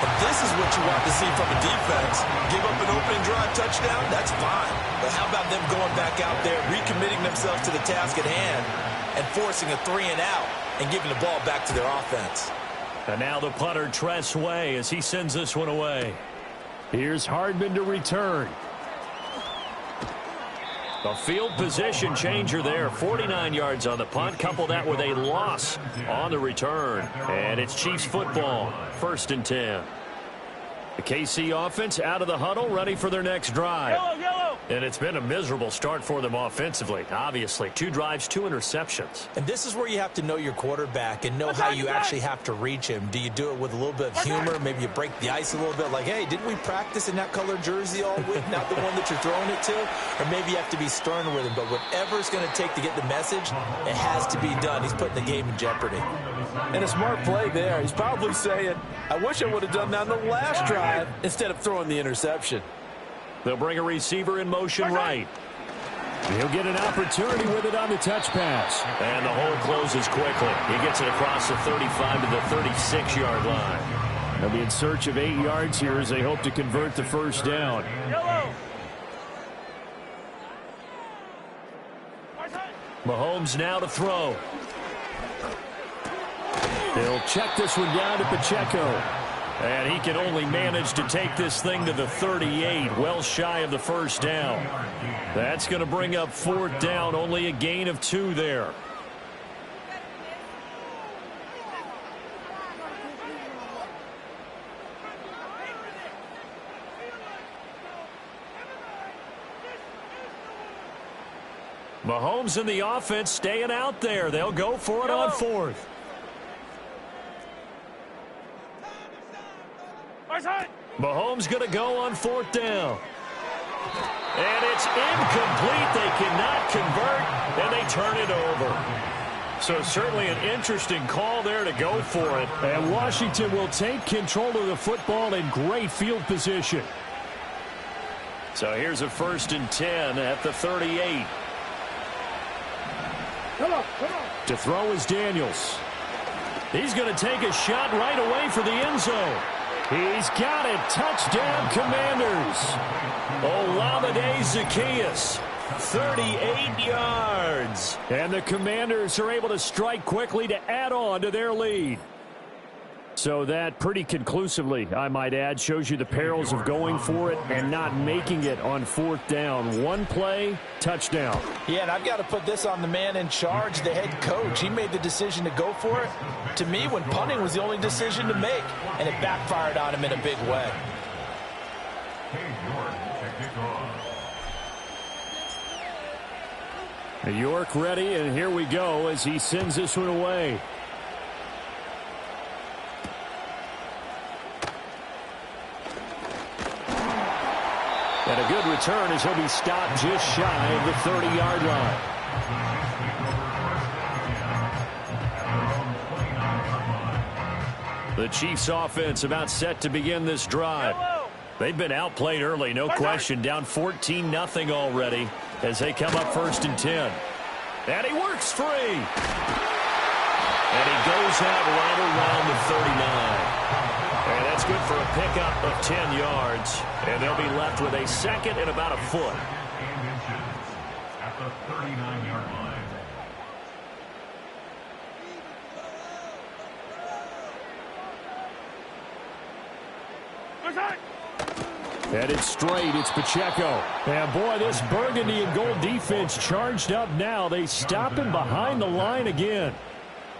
But this is what you want to see from a defense. Give up an opening drive touchdown, that's fine. But how about them going back out there, recommitting themselves to the task at hand, and forcing a 3-and-out and giving the ball back to their offense? And now the punter, Tress Way, as he sends this one away. Here's Hardman to return. A field position changer there. 49 yards on the punt. Couple that with a loss on the return. And it's Chiefs football. 1st and 10. The KC offense out of the huddle, ready for their next drive. Yellow, yellow. And it's been a miserable start for them offensively. Obviously, 2 drives, 2 interceptions. And this is where you have to know your quarterback and know how you actually have to reach him. Do you do it with a little bit of humor? Maybe you break the ice a little bit like, hey, didn't we practice in that color jersey all week, not the one that you're throwing it to? Or maybe you have to be stern with him. But whatever it's going to take to get the message, it has to be done. He's putting the game in jeopardy. And a smart play there. He's probably saying, I wish I would have done that on the last drive instead of throwing the interception. They'll bring a receiver in motion right. He'll get an opportunity with it on the touch pass. And the hole closes quickly. He gets it across the 35 to the 36-yard line. They'll be in search of 8 yards here as they hope to convert the first down. Mahomes now to throw. They'll check this one down to Pacheco. And he can only manage to take this thing to the 38, well shy of the first down. That's going to bring up 4th down, only a gain of 2 there. Mahomes and the offense staying out there. They'll go for it on 4th. Mahomes going to go on 4th down. And it's incomplete. They cannot convert, and they turn it over. So certainly an interesting call there to go for it. And Washington will take control of the football in great field position. So here's a 1st and 10 at the 38. To throw is Daniels. He's going to take a shot right away for the end zone. He's got it. Touchdown, Commanders. Olamide Zaccheaus, 38 yards. And the Commanders are able to strike quickly to add on to their lead. So that pretty conclusively, I might add, shows you the perils of going for it and not making it on 4th down. One play, touchdown. Yeah, and I've got to put this on the man in charge, the head coach. He made the decision to go for it. To me, when punting was the only decision to make, and it backfired on him in a big way. York ready, and here we go as he sends this one away. And a good return as he'll be stopped just shy of the 30-yard line. The Chiefs offense about set to begin this drive. They've been outplayed early, no question. Down 14-0 already as they come up 1st and 10. And he works free. And he goes out right around the 39. And that's good for a pickup of 10 yards. And they'll be left with a 2nd and about a foot. At the 39-yard line. Headed straight, it's Pacheco. And boy, this burgundy and gold defense charged up now. They stop him behind the line again.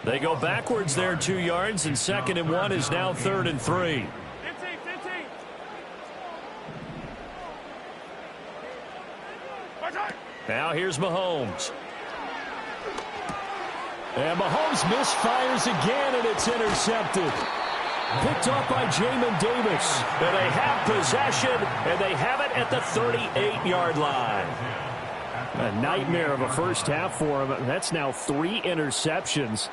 They go backwards there 2 yards, and 2nd and 1 is now 3rd and 3. 15. Now here's Mahomes. And Mahomes misfires again, and it's intercepted. Picked off by Jamin Davis. And they have possession, and they have it at the 38-yard line. A nightmare of a first half for him. That's now 3 interceptions.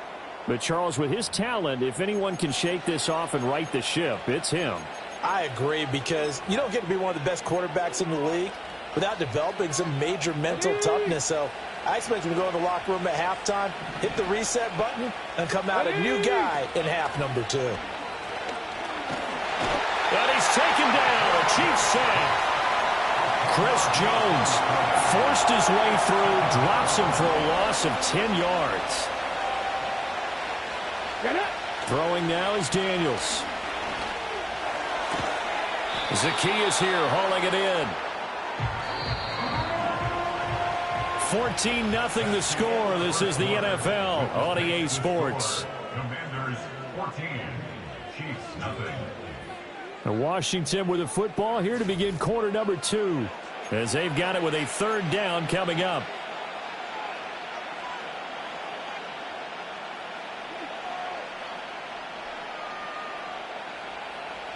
But, Charles, with his talent, if anyone can shake this off and right the ship, it's him. I agree, because you don't get to be one of the best quarterbacks in the league without developing some major mental toughness. So I expect him to go in the locker room at halftime, hit the reset button, and come out a new guy in half number 2. And he's taken down. A Chiefs sack. Chris Jones forced his way through, drops him for a loss of 10 yards. Throwing now is Daniels. Zaccheaus here hauling it in. 14-0 the score. This is the NFL on EA Sports. Commanders 14, Chiefs nothing. And Washington with the football here to begin quarter number 2. as they've got it with a 3rd down coming up.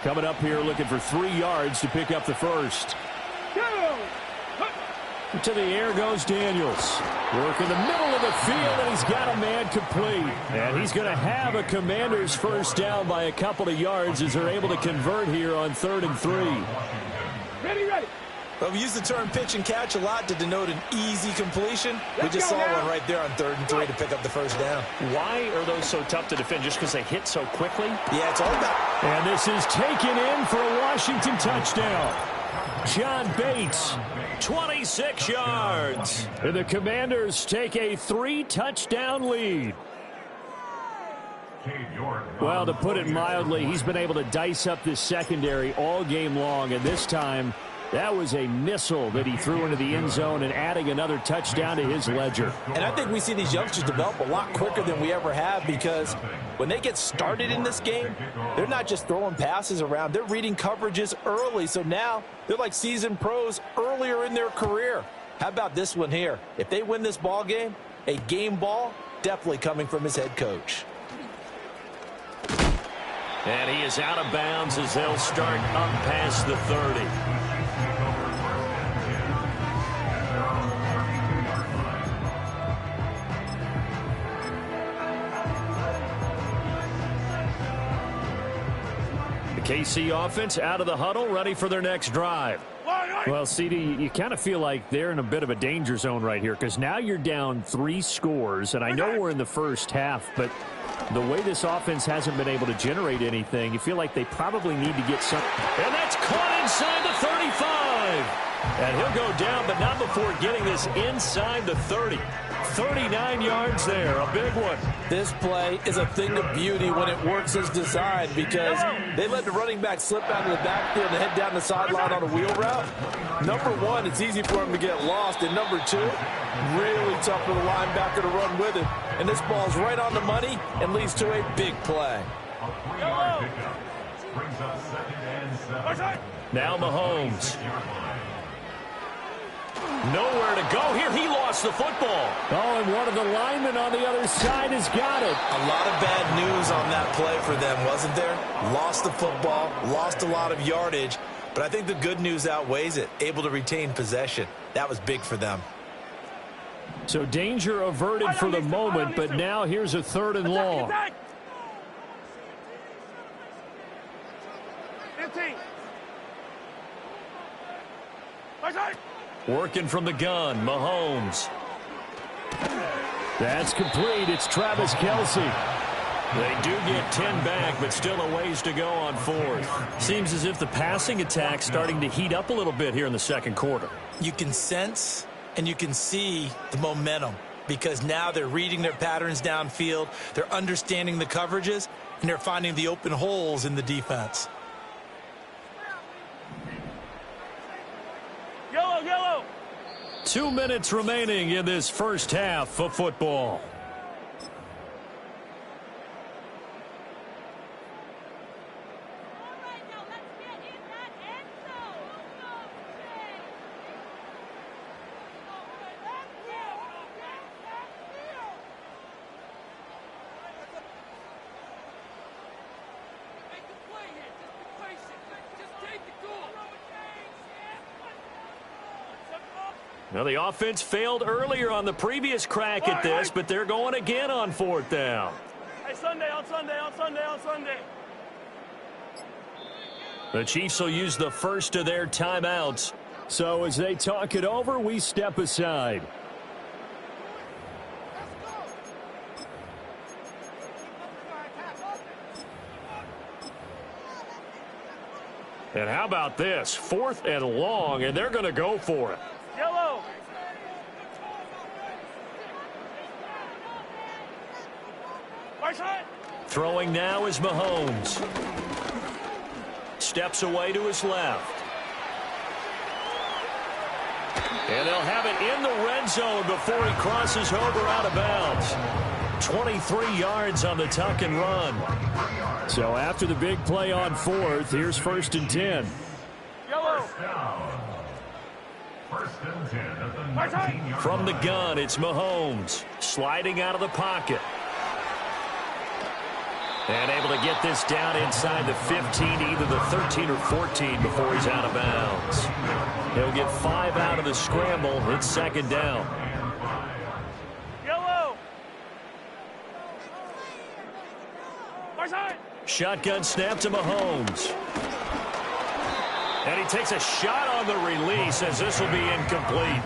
Coming up here looking for 3 yards to pick up the first. To the air goes Daniels. Work in the middle of the field, and he's got a man complete. And he's going to have a Commanders first down by a couple of yards as they're able to convert here on 3rd and 3. Ready. Well, we use the term pitch and catch a lot to denote an easy completion. We just saw one right there on 3rd and 3 to pick up the first down. Why are those so tough to defend? Just because they hit so quickly? Yeah, it's all about. And this is taken in for a Washington touchdown. John Bates, 26 yards. And the Commanders take a 3-touchdown lead. Well, to put it mildly, he's been able to dice up this secondary all game long, and this time that was a missile that he threw into the end zone and adding another touchdown to his ledger. And I think we see these youngsters develop a lot quicker than we ever have, because when they get started in this game, they're not just throwing passes around. They're reading coverages early. So now they're like seasoned pros earlier in their career. How about this one here? If they win this ball game, a game ball definitely coming from his head coach. And he is out of bounds as they'll start up past the 30. KC offense out of the huddle, ready for their next drive. Well, CD, you kind of feel like they're in a bit of a danger zone right here, because now you're down 3 scores, and I know we're in the first half, but the way this offense hasn't been able to generate anything, you feel like they probably need to get some. And that's caught inside the 35. And he'll go down, but not before getting this inside the 30. 39 yards there, a big one. This play is a thing of beauty when it works as designed, because they let the running back slip out of the backfield and head down the sideline on a wheel route. Number one, it's easy for him to get lost, and number two, really tough for the linebacker to run with it. And this ball's right on the money and leads to a big play. Now Mahomes. Nowhere to go here. He lost the football. Oh, and one of the linemen on the other side has got it. A lot of bad news on that play for them, wasn't there? Lost the football, lost a lot of yardage, but I think the good news outweighs it. Able to retain possession. That was big for them. So danger averted for the moment, but now here's a 3rd and long. 15. Working from the gun, Mahomes. That's complete. It's Travis Kelce. They do get 10 back, but still a ways to go on 4th. Seems as if the passing attack's starting to heat up a little bit here in the second quarter. You can sense and you can see the momentum, because now they're reading their patterns downfield, they're understanding the coverages, and they're finding the open holes in the defense. Yellow. 2 minutes remaining in this first half of football. Now, the offense failed earlier on the previous crack at this, but they're going again on 4th down. Hey, Sunday. The Chiefs will use the first of their timeouts. So as they talk it over, we step aside. And how about this? 4th and long, and they're going to go for it. Yellow. Throwing now is Mahomes. Steps away to his left. And they'll have it in the red zone before he crosses over out of bounds. 23 yards on the tuck and run. So after the big play on 4th, here's 1st and 10. Yellow. First and 10 at the 19-yard From the line. gun, it's Mahomes sliding out of the pocket. And able to get this down inside the 15, either the 13 or 14 before he's out of bounds. He'll get 5 out of the scramble. It's second down. Yellow. Shotgun snap to Mahomes. And he takes a shot on the release as this will be incomplete.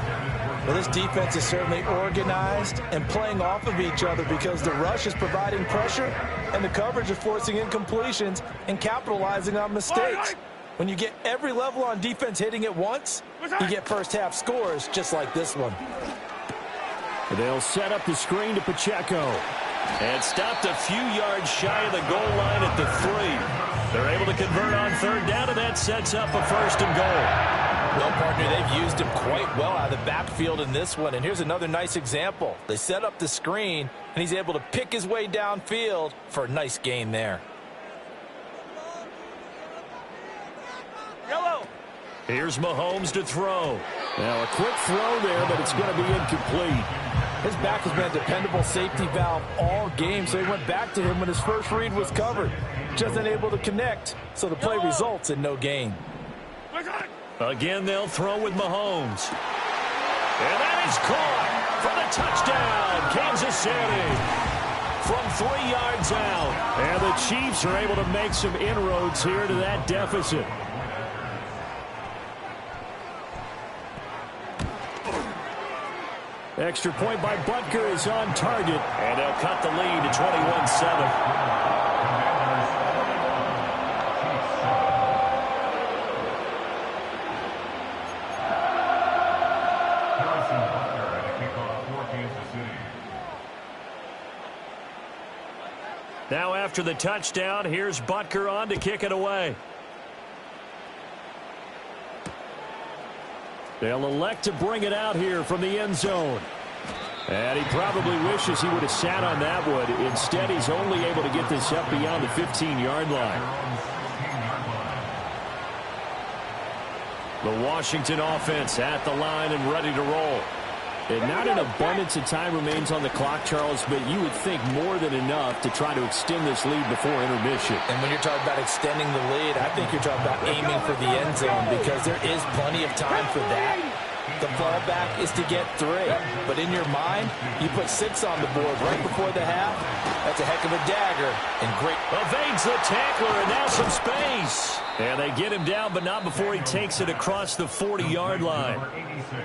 Well, this defense is certainly organized and playing off of each other because the rush is providing pressure and the coverage is forcing incompletions and capitalizing on mistakes. When you get every level on defense hitting at once, you get first half scores just like this one. They'll set up the screen to Pacheco. And stopped a few yards shy of the goal line at the 3. They're able to convert on third down, and that sets up a first and goal. Well, partner, they've used him quite well out of the backfield in this one. And here's another nice example. They set up the screen, and he's able to pick his way downfield for a nice gain there. Yellow. Here's Mahomes to throw. Now a quick throw there, but it's going to be incomplete. His back has been a dependable safety valve all game, so he went back to him when his first read was covered. Just unable to connect, so the play results in no gain. Again, they'll throw with Mahomes. And that is caught for the touchdown, Kansas City. From 3 yards out. And the Chiefs are able to make some inroads here to that deficit. Extra point by Butker is on target. And they'll cut the lead to 21-7. Now after the touchdown, here's Butker on to kick it away. They'll elect to bring it out here from the end zone. And he probably wishes he would have sat on that one. Instead, he's only able to get this up beyond the 15-yard line. The Washington offense at the line and ready to roll. And not an abundance of time remains on the clock, Charles, but you would think more than enough to try to extend this lead before intermission. And when you're talking about extending the lead, I think you're talking about aiming for the end zone because there is plenty of time for that. The fallback is to get 3. But in your mind, you put 6 on the board right before the half. That's a heck of a dagger and great. Evades the tackler, and now some space. And they get him down, but not before he takes it across the 40-yard line.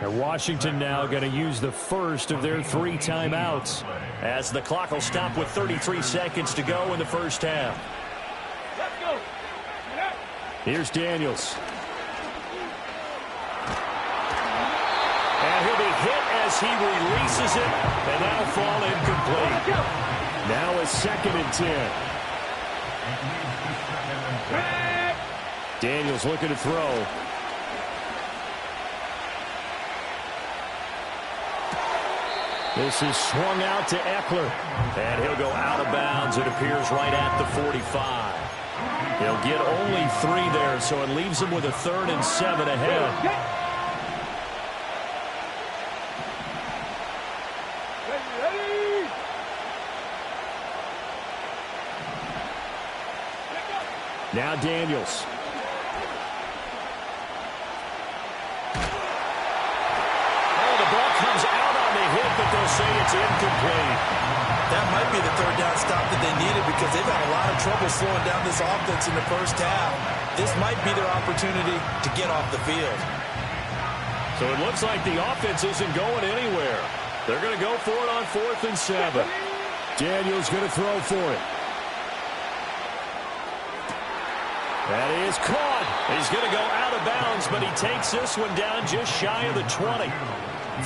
And Washington now going to use the first of their 3 timeouts as the clock will stop with 33 seconds to go in the first half. Let's go. Here's Daniels. And he'll be hit as he releases it, and that'll fall incomplete. Now a 2nd and 10. Daniels looking to throw. This is swung out to Eckler. And he'll go out of bounds. It appears right at the 45. He'll get only 3 there, so it leaves him with a 3rd and 7 ahead. Now Daniels. Oh, the ball comes out on the hit, but they'll say it's incomplete. That might be the 3rd down stop that they needed because they've had a lot of trouble slowing down this offense in the first half. This might be their opportunity to get off the field. So it looks like the offense isn't going anywhere. They're going to go for it on 4th and 7. Daniels going to throw for it. That is caught. He's going to go out of bounds, but he takes this one down just shy of the 20.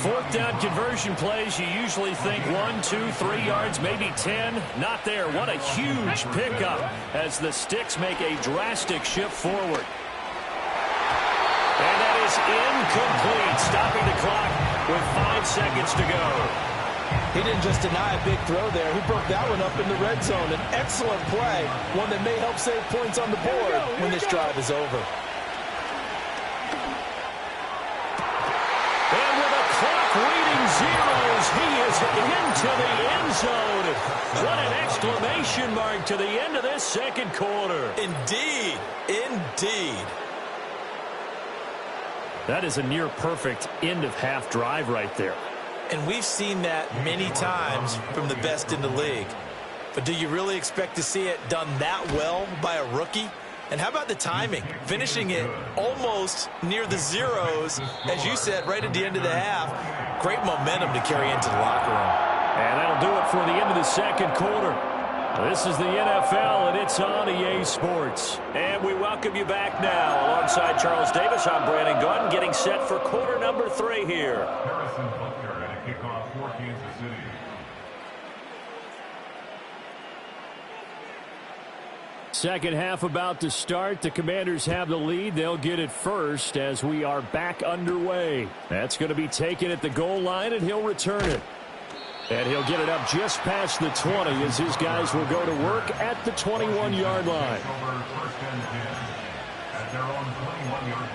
4th down conversion plays, you usually think 1, 2, 3 yards, maybe 10. Not there. What a huge pickup as the Sticks make a drastic shift forward. And that is incomplete, stopping the clock with 5 seconds to go. He didn't just deny a big throw there. He broke that one up in the red zone. An excellent play, one that may help save points on the board when this drive is over. He is into the end zone. What an exclamation mark to the end of this second quarter. Indeed. Indeed. That is a near-perfect end-of-half drive right there. And we've seen that many times from the best in the league. But do you really expect to see it done that well by a rookie? And how about the timing? Finishing it almost near the zeros, as you said, right at the end of the half. Great momentum to carry into the locker room. And that'll do it for the end of the second quarter. This is the NFL, and it's on EA Sports. And we welcome you back now. Alongside Charles Davis, I'm Brandon Gunn, getting set for quarter number 3 here. Harrison Butker and a kickoff for Kansas City. Second half about to start. The Commanders have the lead. They'll get it first as we are back underway. That's going to be taken at the goal line, and he'll return it. And he'll get it up just past the 20 as his guys will go to work at the 21-yard line. Over first and 10 at their own 21-yard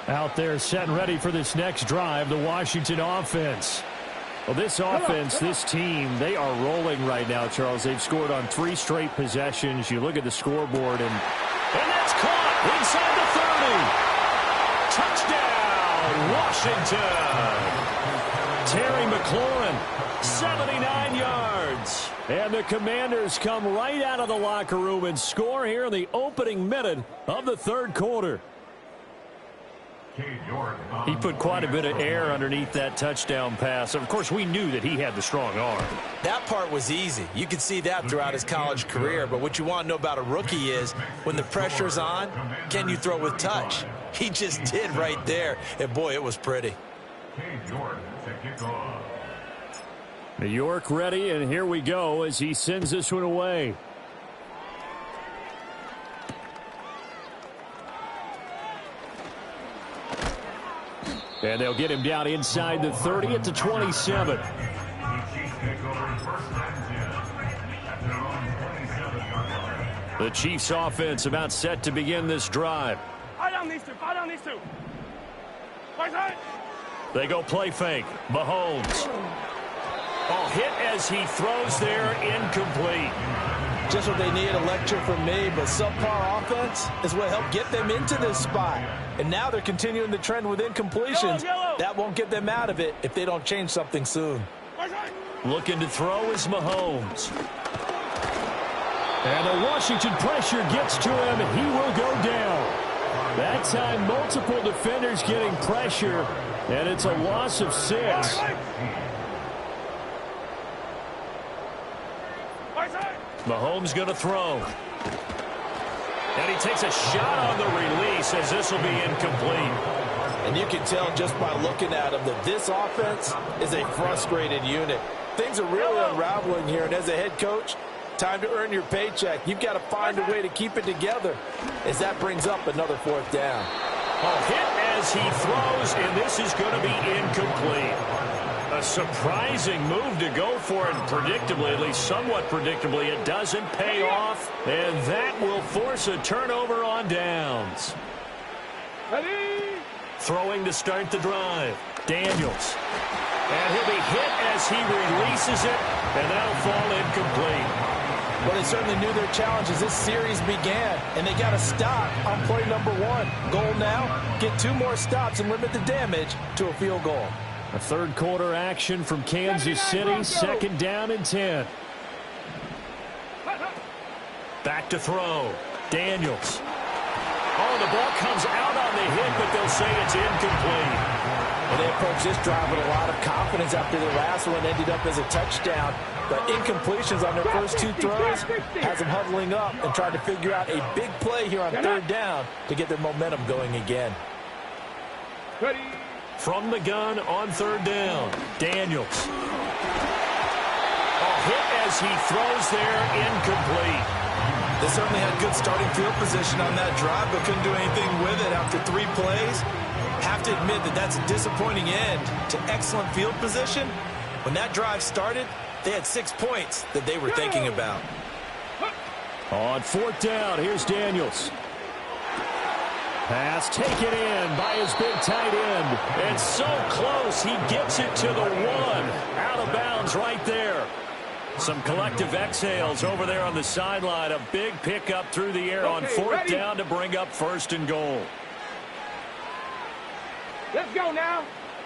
line. Out there set and ready for this next drive, the Washington offense. Well, this offense, this team, they are rolling right now, Charles. They've scored on 3 straight possessions. You look at the scoreboard, and that's caught inside the 30. Touchdown, Washington. Terry McLaurin, 79 yards. And the Commanders come right out of the locker room and score here in the opening minute of the third quarter. He put quite a bit of air underneath that touchdown pass. Of course, we knew that he had the strong arm. That part was easy. You could see that throughout his college career. But what you want to know about a rookie is when the pressure's on, can you throw with touch? He just did right there. And, boy, it was pretty. New York ready, and here we go as he sends this one away. And they'll get him down inside the 30 at the 27. The Chiefs offense about set to begin this drive. They go play fake. Mahomes. Oh, hit as he throws there, incomplete. Just what they need, a lecture from me, but subpar offense is what helped get them into this spot. And now they're continuing the trend with incompletions. That won't get them out of it if they don't change something soon. Looking to throw is Mahomes. And the Washington pressure gets to him, and he will go down. That time, multiple defenders getting pressure, and it's a loss of 6. Mahomes going to throw. And he takes a shot on the release as this will be incomplete. And you can tell just by looking at him that this offense is a frustrated unit. Things are really unraveling here, and as a head coach, time to earn your paycheck. You've got to find a way to keep it together as that brings up another 4th down. Oh, hit as he throws, and this is going to be incomplete. A surprising move to go for it, and predictably, at least somewhat predictably, it doesn't pay off, and that will force a turnover on downs. Ready? Throwing to start the drive. Daniels. And he'll be hit as he releases it, and that'll fall incomplete. Well, they certainly knew their challenge as this series began, and they got to stop on play number 1. Goal now, get 2 more stops and limit the damage to a field goal. A third quarter action from Kansas City, second down and 10. Back to throw. Daniels. Oh, the ball comes out on the hit, but they'll say it's incomplete. And they approach this drive with a lot of confidence after the last one ended up as a touchdown. But incompletions on their first 2 throws has them huddling up and trying to figure out a big play here on 3rd down to get their momentum going again. Ready? From the gun on 3rd down, Daniels. Oh, hit as he throws there, incomplete. They certainly had good starting field position on that drive, but couldn't do anything with it after 3 plays. Have to admit that that's a disappointing end to excellent field position. When that drive started, they had 6 points that they were thinking about. On 4th down, here's Daniels. Pass taken in by his big tight end. And so close, he gets it to the 1. Out of bounds right there. Some collective exhales over there on the sideline. A big pickup through the air on 4th down to bring up 1st and goal. Let's go now.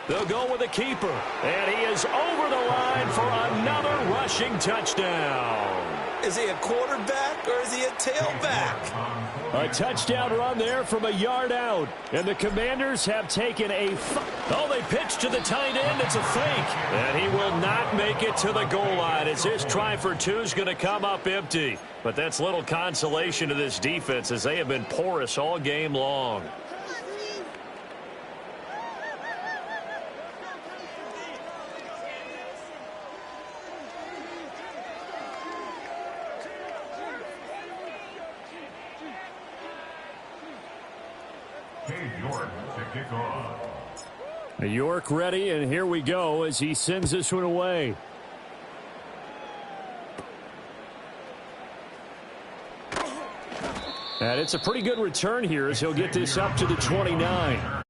They'll go with a keeper. And he is over the line for another rushing touchdown. Is he a quarterback or is he a tailback? A touchdown run there from a yard out. And the Commanders have taken a... Oh, they pitch to the tight end. It's a fake. And he will not make it to the goal line as his try for 2 is going to come up empty. But that's little consolation to this defense as they have been porous all game long. York ready, and here we go as he sends this one away. And it's a pretty good return here as he'll get this up to the 29.